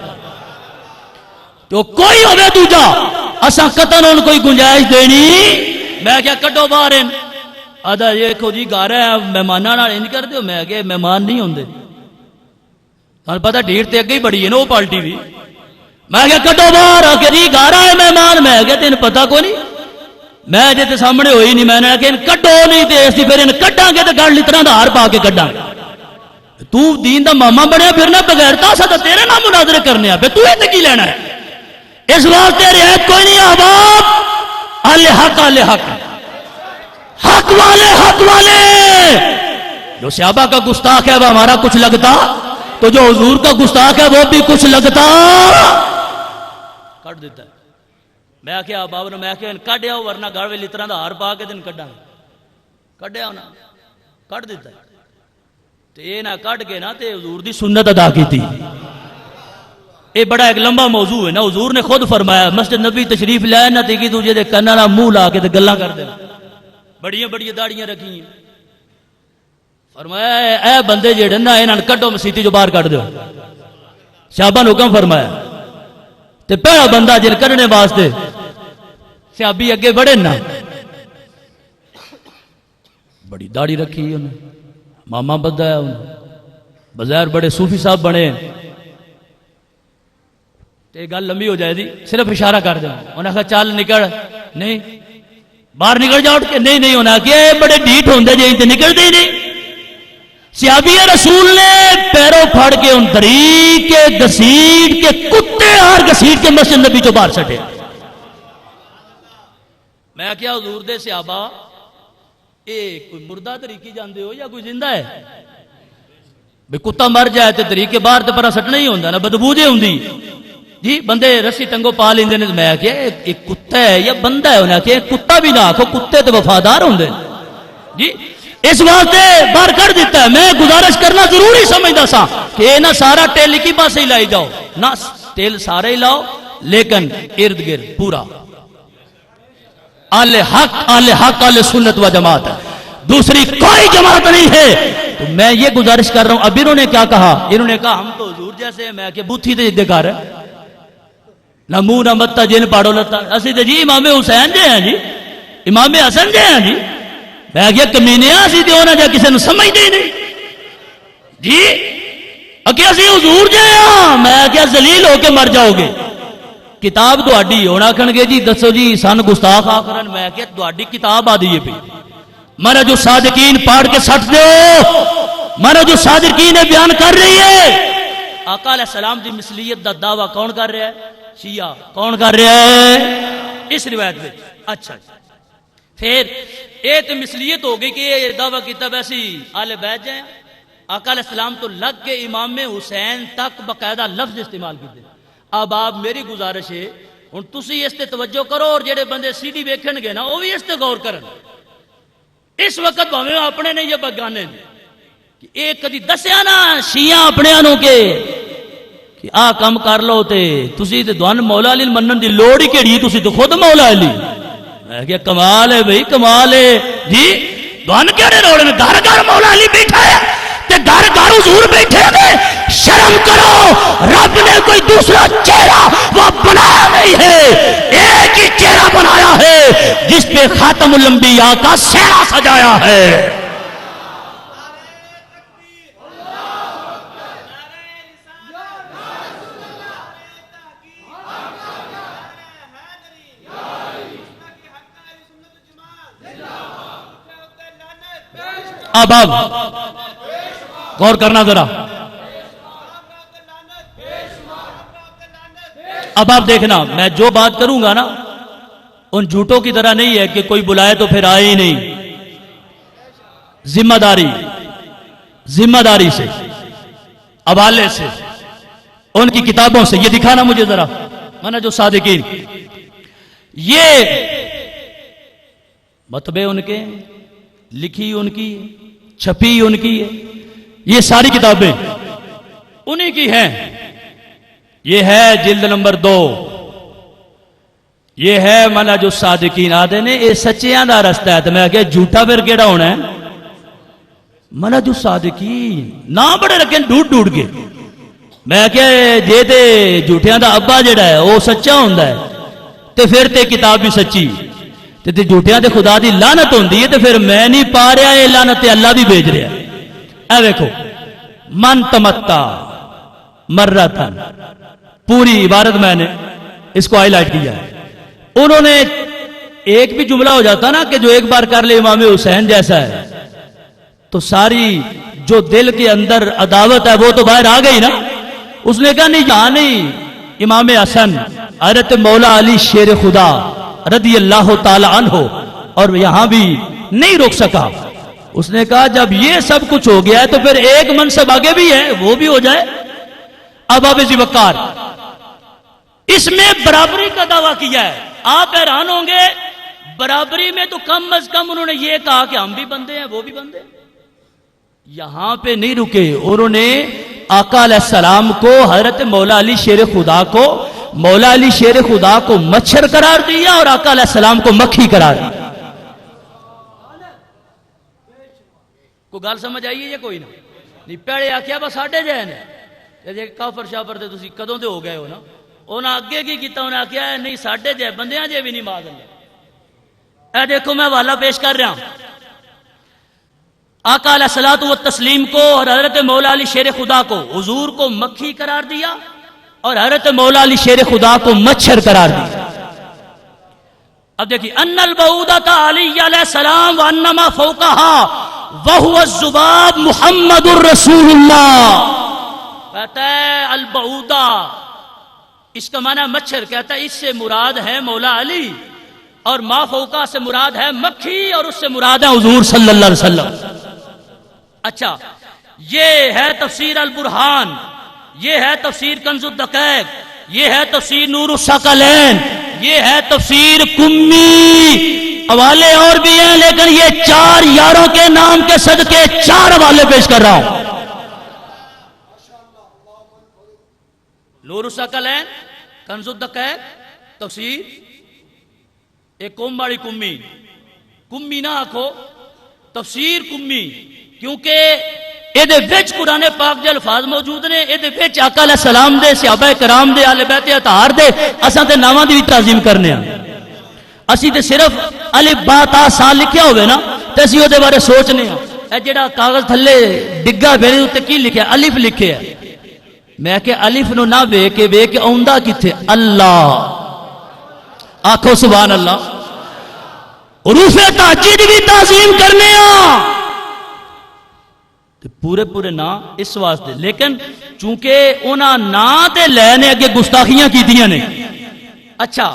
تو کوئی ہوے دوجا اساں قطن ان کوئی گنجائش دینی. میں کیا کڈو باہر آدھا یہ دیکھو جی گھر ہے مہماناں نال انج کر دیو. میں کہ مہمان نہیں ہوندے، تھانوں پتہ ڈھیر تے اگے ہی بڑی ہے نا وہ پارٹی بھی. میں کہ کڈو باہر آ کے جی گھر آئے مہمان. میں کہ تین پتہ کوئی نہیں، میں جے تے سامنے ہوئی نہیں، میں نے کہ کڈو نہیں تے اسی پھر ان کڈاں گے تے گل لتراں دا ہار پا کے کڈاں. تو دین دا ماما بنیا پھرنا بغیر تا سدا تیرے نال مناظرے کرنے آ پہ تو تے کی لینا ہے. اس واسطے رعایت کوئی نہیں احباب. اہل حق اہل حق، حق والے حق والے. جو صحابہ کا گستاخ ہے وہ ہمارا کچھ لگتا، تو جو حضور کا گستاخ ہے وہ بھی کچھ لگتا کٹ دیتا ہے. میں کیا احباب نے میں کہ کڈ آؤ ورنہ گھر وچ لتراں دا ہار پا کے دن کڈاں. کڈیا نا کٹ دیتا ہے تے اے نہ کڈ کے نا تے حضور دی سنت ادا کیتی. یہ بڑا ایک لمبا موضوع ہے نا. حضور نے خود فرمایا مسجد نبی تشریف لائے نہ تے دوجے دے کناں نال منہ لا کے تے گلاں کر دے. بڑیاں بڑیاں داڑیاں رکھی ہیں. فرمایا اے بندے جڑے نا انہاں نوں کڈو مسیتی جو باہر کڈ دیو. صحابہ نے حکم فرمایا تے پہلا بندہ جن کڈنے واسطے صحابی اگے بڑھے نا، بڑی داڑھی رکھی انہیں، ماما بدایا انہیں، بظاہر بڑے صوفی صاحب بنے. تے گل لمبی ہو جائے دی، صرف اشارہ کر دیں. انہیں کہا چل نکل. نہیں باہر نکل جاؤ کہ نہیں نہیں. انہیں کہا یہ بڑے ڈیٹ ہوندے جے تے نکلتے ہی نہیں. صحابی رسول نے پیروں پھاڑ کے ان طریق کے گسیٹ کے کتے ہار گسیٹ کے مسجد نبی چو باہر سٹے. میں کیا حضور دے صحابہ اے کوئی مردہ طریقی جاندے ہو یا کوئی زندہ ہے؟ بے کتا مر جائے تے طریقے باہر تے پرا سٹنا ہی ہوندا نا، بدبو جے ہوندی جی. بندے رسی ٹنگو پا لیندے نے. میں کہ ایک کتا ہے یا بندہ ہے؟ انہیں کہ کتا بھی نہ آکھو، کتے تے وفادار ہوندے جی. اس واسطے باہر کر دیتا ہے. میں گزارش کرنا ضروری سمجھدا سا کہ نہ سارا ٹیل کی پاسے ہی لائی جاؤ، نہ ٹیل سارے ہی لاؤ لیکن ارد گرد پورا اہل حق اہل سنت و جماعت ہے، دوسری کوئی جماعت نہیں ہے. تو میں یہ گزارش کر رہا ہوں. اب انہوں نے کیا کہا؟ انہوں نے کہا ہم تو حضور جیسے. میں کہ بوتھی تے دکھا رہا نہ منہ نہ متا جن پاڑو لتا. اسی تے جی امام حسین جے ہیں جی، امام حسن جے ہیں جی. میں کہ کمینے اسی تے ہونا جا کسی نے سمجھدے ہی نہیں جی. اگے اسی حضور جے ہاں. میں کہ ذلیل ہو کے مر جاؤ گے. کتاب تہاڈی ہونا کھن گے جی دسو جی سن گستاخ آخرن. میں کہ تہاڈی کتاب آ دی ہے پی منہج الصادقین پاڑھ کے سٹ دو. منہج الصادقین بیان کر رہی ہے آقا علیہ السلام دی مثلیت دا دعویٰ کون کر رہا ہے؟ شیعہ. کون کر رہا ہے اس روایت میں؟ اچھا پھر یہ تو مثلیت ہو گئی کہ یہ دعویٰ کیتا ویسی آل بیت جائیں. آقا علیہ السلام تو لگ کے امام حسین تک باقاعدہ لفظ استعمال کیتے. اب آپ میری گزارش ہے ہن تسی اس تے توجہ کرو اور جڑے بندے سی ڈی ویکھن گے نا وہ بھی اس تے غور کرن. اس وقت بھاویں اپنے نہیں یا بگانے نے کہ ایک کدی دسیا نا شیعہ اپنے انہوں کے کہ آ کم کر لو تے تسی تے دوان مولا علی منن دی لوڑ ہی کیڑی تسی تو خود مولا علی. میں کہ کمال ہے بھئی کمال ہے جی. دوان کیڑے لوڑ میں گھر گھر مولا علی بیٹھا ہے تے گھر گھر حضور بیٹھے ہیں. شرم کرو, رب نے کوئی دوسرا چہرہ وہ بنایا نہیں ہے, ایک ہی چہرہ بنایا ہے جس پہ خاتم الانبیاء کا سہرا سجایا ہے. اب غور کرنا ذرا, اب آپ دیکھنا میں جو بات کروں گا نا ان جھوٹوں کی طرح نہیں ہے کہ کوئی بلائے تو پھر آئے ہی نہیں. ذمہ داری سے, حوالے سے, ان کی کتابوں سے. یہ دکھانا مجھے ذرا منہج الصادقین, یہ مطبع ان کے, لکھی ان کی, چھپی ان کی ہے, یہ ساری کتابیں انہی کی ہیں. یہ ہے جلد نمبر 2, یہ ہے منہج الصادقین. آدھے نے یہ سچیاں دا رستہ ہے, تو میں کہ جھوٹا پھر کیڑا ہونا ہے؟ منہج الصادقین نام بڑے رکھیں ڈوڈ ڈوڈ کے. میں کہ جے تے جھوٹیاں دا ابا جڑا ہے وہ سچا ہوندا ہے تے پھر تے کتاب بھی سچی, تے جھوٹیاں تے خدا دی لعنت ہوندی ہے, تے پھر میں نہیں پا رہا یہ لعنت تے اللہ بھی بھیج رہا ہے. اے دیکھو من تمتا مرتن, پوری عبارت میں نے اس کو ہائی لائٹ کیا ہے. انہوں نے ایک بھی جملہ ہو جاتا نا کہ جو ایک بار کر لے امام حسین جیسا ہے, تو ساری جو دل کے اندر عداوت ہے وہ تو باہر آ گئی نا. اس نے کہا نہیں یہاں نہیں, امام حسن حضرت مولا علی شیر خدا رضی اللہ تعالی عنہ, اور یہاں بھی نہیں روک سکا. اس نے کہا جب یہ سب کچھ ہو گیا ہے تو پھر ایک منصب آگے بھی ہے, وہ بھی ہو جائے. اب آپ ذی وقار اس میں برابری کا دعویٰ کیا ہے. آپ حیران ہوں گے, برابری میں تو کم از کم انہوں نے یہ کہا کہ ہم بھی بندے ہیں وہ بھی بندے. یہاں پہ نہیں رکے, انہوں نے آقا علیہ السلام کو, حضرت مولا علی شیر خدا کو, مولا علی شیر خدا کو مچھر قرار دیا اور آقا علیہ السلام کو مکھی قرار دیا. کوئی گال سمجھ آئیے یہ کوئی نہیں پیڑے آکھیا بس ساڈے جے نے کافر شافر تے تسی کدوں دے ہو گئے ہو نا. انہاں اگے کی کیتا, انہاں آکھیا نہیں ساڈے جے بندیاں جے بھی نہیں ماد اللہ. اے دیکھو میں حوالہ پیش کر رہا ہوں. آقا علیہ الصلوۃ والتسلیم کو اور حضرت مولا علی شیر خدا کو, حضور کو مکھی قرار دیا اور حضرت مولا علی شیر خدا کو مچھر قرار دیا. اب دیکھیے ان البعودۃ علی علیہ السلام وانما فوقها وهو الذباب محمد الرسول اللہ. کہتا ہے البعودہ, اس کا معنی مچھر. کہتا ہے اس سے مراد ہے مولا علی, اور ما فوقہ سے مراد ہے مکھی, اور اس سے مراد ہے حضور صلی اللہ علیہ وسلم. اچھا یہ ہے تفسیر البرہان, یہ ہے تفسیر کنز الدقائق, یہ ہے تفسیر نور الثقلین, یہ ہے تفسیر کمی. حوالے اور بھی ہیں لیکن یہ 4 یاروں کے نام کے صدقے 4 حوالے پیش کر رہا ہوں. نور الثقلین, کنز الدقائق, تفسیر ایک قوم باری کمی, کمی نہ آکھو تفسیر کمی, کیونکہ ایدے وچ قرآن پاک دے الفاظ موجود نے, ایدے وچ آقا علیہ السلام دے, صحابہ کرام دے, اہل بیت اطہار دے, اساں تے ناواں دی تعظیم کرنے ہیں. اسی تے صرف الف با تا سا لکھیا ہوئے نا تے اسی او دے بارے سوچنے ہیں. اے جڑا کاغذ تھلے ڈگا میرے اوتے کی لکھیا, الف لکھے ہے. میں کہ الف نو نہ وے کے اوندا کتھے اللہ. آکھو سبحان اللہ. حروف تہجد بھی تعظیم کرنے ہیں پورے پورے نا اس واسطے, لیکن چونکہ انہاں نا تے لے نے اگے گستاخیاں کیتیاں نے. اچھا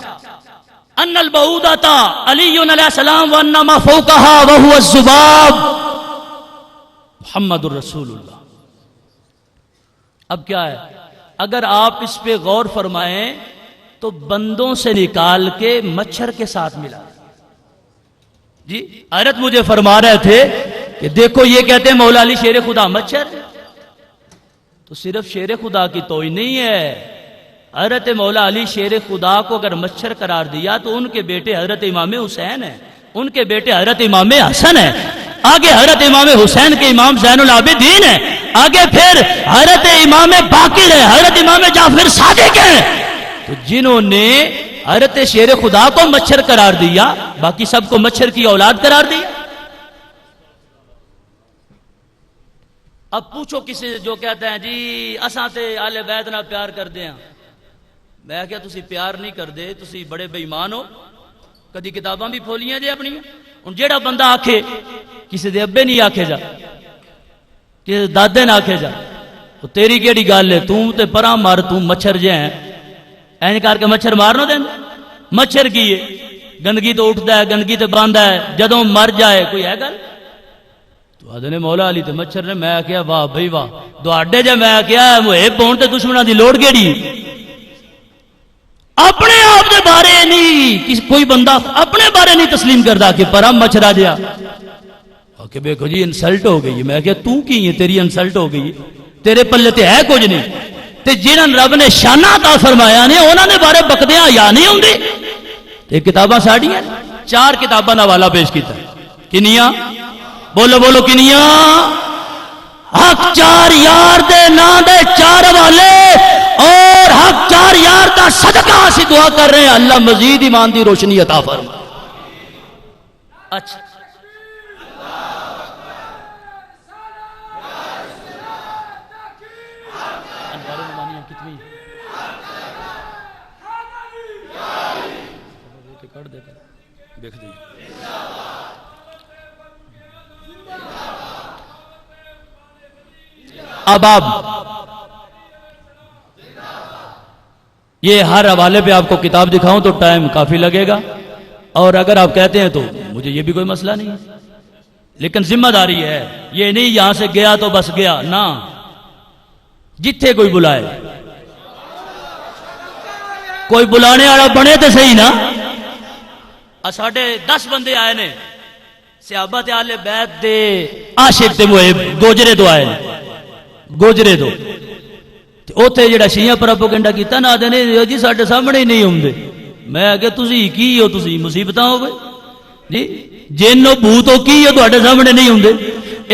ان البعودۃ علی علیہ السلام وانما فوقها وهو الذباب محمد الرسول اللہ. اب کیا ہے, اگر آپ اس پہ غور فرمائیں تو بندوں سے نکال کے مچھر کے ساتھ ملا. جی حضرت مجھے فرما رہے تھے کہ دیکھو یہ کہتے ہیں مولا علی شیر خدا مچھر, تو صرف شیر خدا کی توہین نہیں ہے. حضرت مولا علی شیر خدا کو اگر مچھر قرار دیا تو ان کے بیٹے حضرت امام حسین ہیں, ان کے بیٹے حضرت امام حسن ہیں, آگے حضرت امام حسین کے امام زین العابدین ہیں, آگے پھر حضرت امام باقر ہے, حضرت امام جعفر صادق ہیں. تو جنہوں نے حضرت شیر خدا کو مچھر قرار دیا, باقی سب کو مچھر کی اولاد قرار دیا. اب پوچھو کسی سے جو کہتا ہے جی اساں تے اہل بیت نال پیار کردے ہیں, میں کیا تسی پیار نہیں کردے, تسی بڑے بے ایمان ہو. کدی کتاباں بھی کھولیاں جے اپنی. ہن جیڑا بندہ آکھے کسی دے ابے نہیں آکھے جا, کسی دادے نہ آکھے جا, تو تیری کیڑی گل ہے, توں تے پراں مار, توں مچھر جے ہیں این کر کے مچھر مارنو دین. مچھر کی ہے, گندگی تو اٹھتا ہے, گندگی تو باندا ہے, جدوں مر جائے کوئی ہے گل. تو آدھے مولا علی تے مچھر نے, میں کیا واہ بھائی واہ دوڑے جے, میں کیا محب ہون تے دشمناں دی لوڑ کیڑی. اپنے آپ دے بارے نہیں کوئی بندہ اپنے بارے نہیں تسلیم کردا کہ پرم مچھرا جیا کہ دیکھو جی انسلٹ ہو گئی. میں کیا تو کی ہے, تیری انسلٹ ہو گئی, تیرے پلے تے ہے کچھ نہیں. تے جنہاں رب نے شانہ عطا فرمایا نے انہاں دے بارے بکدیاں یا نہیں ہوندی. تے کتاباں ساڈیاں 4 کتاباں دا حوالہ پیش کیتا. کنیاں بولو بولو کنیاں؟ حق 4 یار دے نام دے 4 حوالے, اور حق 4 یار دا صدقہ اسی دعا کر رہے ہیں اللہ مزید ایمان دی روشنی عطا فرما. اچھا اب آپ یہ ہر حوالے پہ آپ کو کتاب دکھاؤں تو ٹائم کافی لگے گا, اور اگر آپ کہتے ہیں تو مجھے یہ بھی کوئی مسئلہ نہیں ہے, لیکن ذمہ داری ہے. یہ نہیں یہاں سے گیا تو بس گیا نہ, جتھے کوئی بلائے کوئی بلانے والا بنے تو صحیح نا. ساڑھے 10 بندے آئے نے صحابہ تے اہل بیت دے عاشق تے محب گوجرے تو آئے, گوجرے تو اوتھے جڑا شیعہ پروپیگنڈا کیتا نا, آدھے نے جی ساڈے سامنے ہی نہیں ہوندے. میں کہ تسی کی ہو, تسی مصیبتاں ہو گئے جی, جن و بھوت ہو کی ہو تہاڈے سامنے نہیں ہوندے.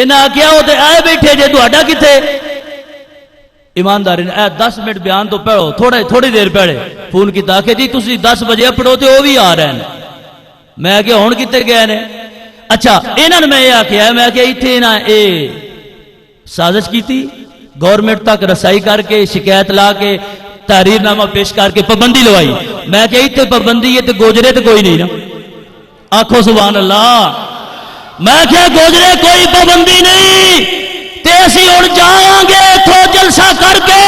انہاں آکھیا او تے آئے بیٹھے جے, تہاڈا کتے ایمانداری نے 10 منٹ بیان تو پڑھو, تھوڑی دیر پہلے فون کیتا کہ جی تسی 10 بجے پڑھو تے او بھی آ رہے ہیں. میں کہ ہن کتے گئے نے؟ اچھا انہاں نے میں یہ آکھیا, میں کہ ایتھے نہ اے سازش کیتی, گورنمنٹ تک رسائی کر کے شکایت لا کے تحریر نامہ پیش کر کے پابندی لوائی. میں کہ اتنے پابندی ہے تو گوجرے تو کوئی نہیں نا, آخو سبحان اللہ. میں کہ گوجرے کوئی پابندی نہیں, تے اسی ہن جاواں گے اتھوں جلسہ کر کے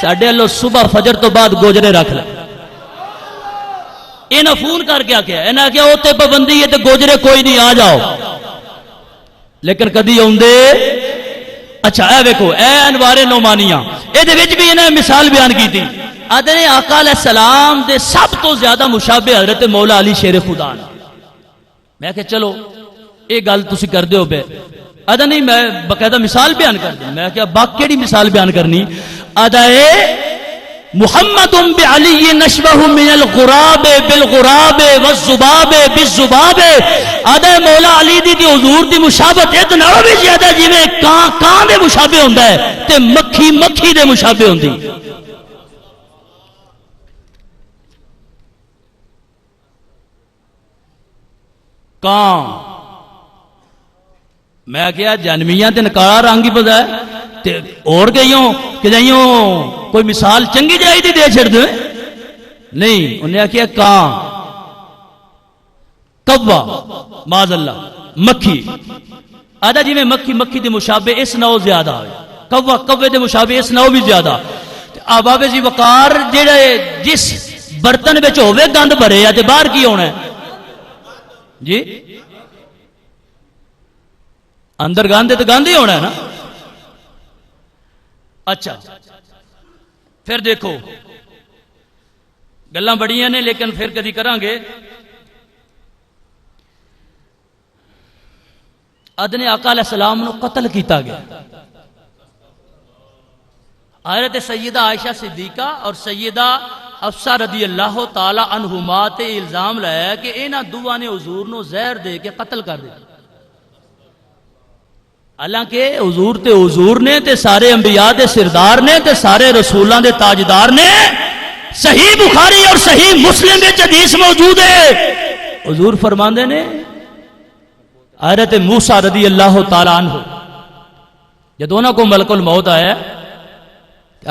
ساڈے والوں صبح فجر تو بعد گوجرے رکھ لے. انہاں فون کر کے آکھیا, انہاں کہ اوتے پابندی ہے تے گوجرے کوئی نہیں, آ جاؤ. لیکن کدی آوندے. اچھا اے ویکھو اے انوار نعمانیاں, اے دے وچ بھی انہاں مثال بیان کیتی. آدھے آقا علیہ السلام دے سب تو زیادہ مشابہ حضرت مولا علی شیر خدا نے. میں کہ چلو یہ گل تسی کر دیو پہ. آدھا نہیں میں باقاعدہ مثال بیان کر دی. میں کہ باقی کیڑی مثال بیان کرنی؟ آدھا اے محمد بعلی نشبہ من الغراب بالغراب والذباب بالذباب. آدھا مولا علی دی حضور دی مشابہت اتنا بھی زیادہ جی میں کان دے مشابہ ہوندا ہے تے مکھی مکھی دے مشابہ ہوندی. کان میں کیا جنمیاں تے نکالا رنگ ہی پتا ہے تے اور گئیوں کہ جائیوں کوئی مثال چنگی جائی دی دے چھڑ دے نہیں. انہیں کیا کان کوا معاذ اللہ مکھی. آدھا جی میں مکھی مکھی دے مشابہ اس نو زیادہ ہے, کوا کوے دے مشابہ اس نو بھی زیادہ. آباب جی وقار جڑے جس برتن وچ ہوے گند بھرے تے باہر کی ہونا ہے جی؟ اندر گاندے تو گاندے ہونا ہے نا. اچھا پھر دیکھو گلاں بڑیاں نے لیکن پھر کدی کران گے. ادنے آقا علیہ السلام نو قتل کیتا گیا. حضرت سیدہ عائشہ صدیقہ اور سیدہ حفصہ رضی اللہ تعالی عنہما تے الزام لایا کہ انہاں دوواں نے حضور نو زہر دے کے قتل کر دیا. حالانکہ حضور تے حضور نے تے سارے انبیاء دے سردار نے تے سارے رسولاں دے تاجدار نے. صحیح بخاری اور صحیح مسلم وچ حدیث موجود ہے. حضور فرماندے نے حضرت موسیٰ رضی اللہ تعالی عنہ جب انہاں کو ملک الموت آیا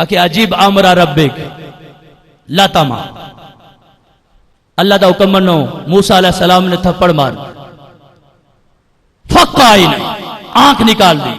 کہ عجیب امر ربک لا تما، اللہ دا حکم منو. موسیٰ علیہ السلام نے تھپڑ مار، فقع عین، آنکھ نکال دی.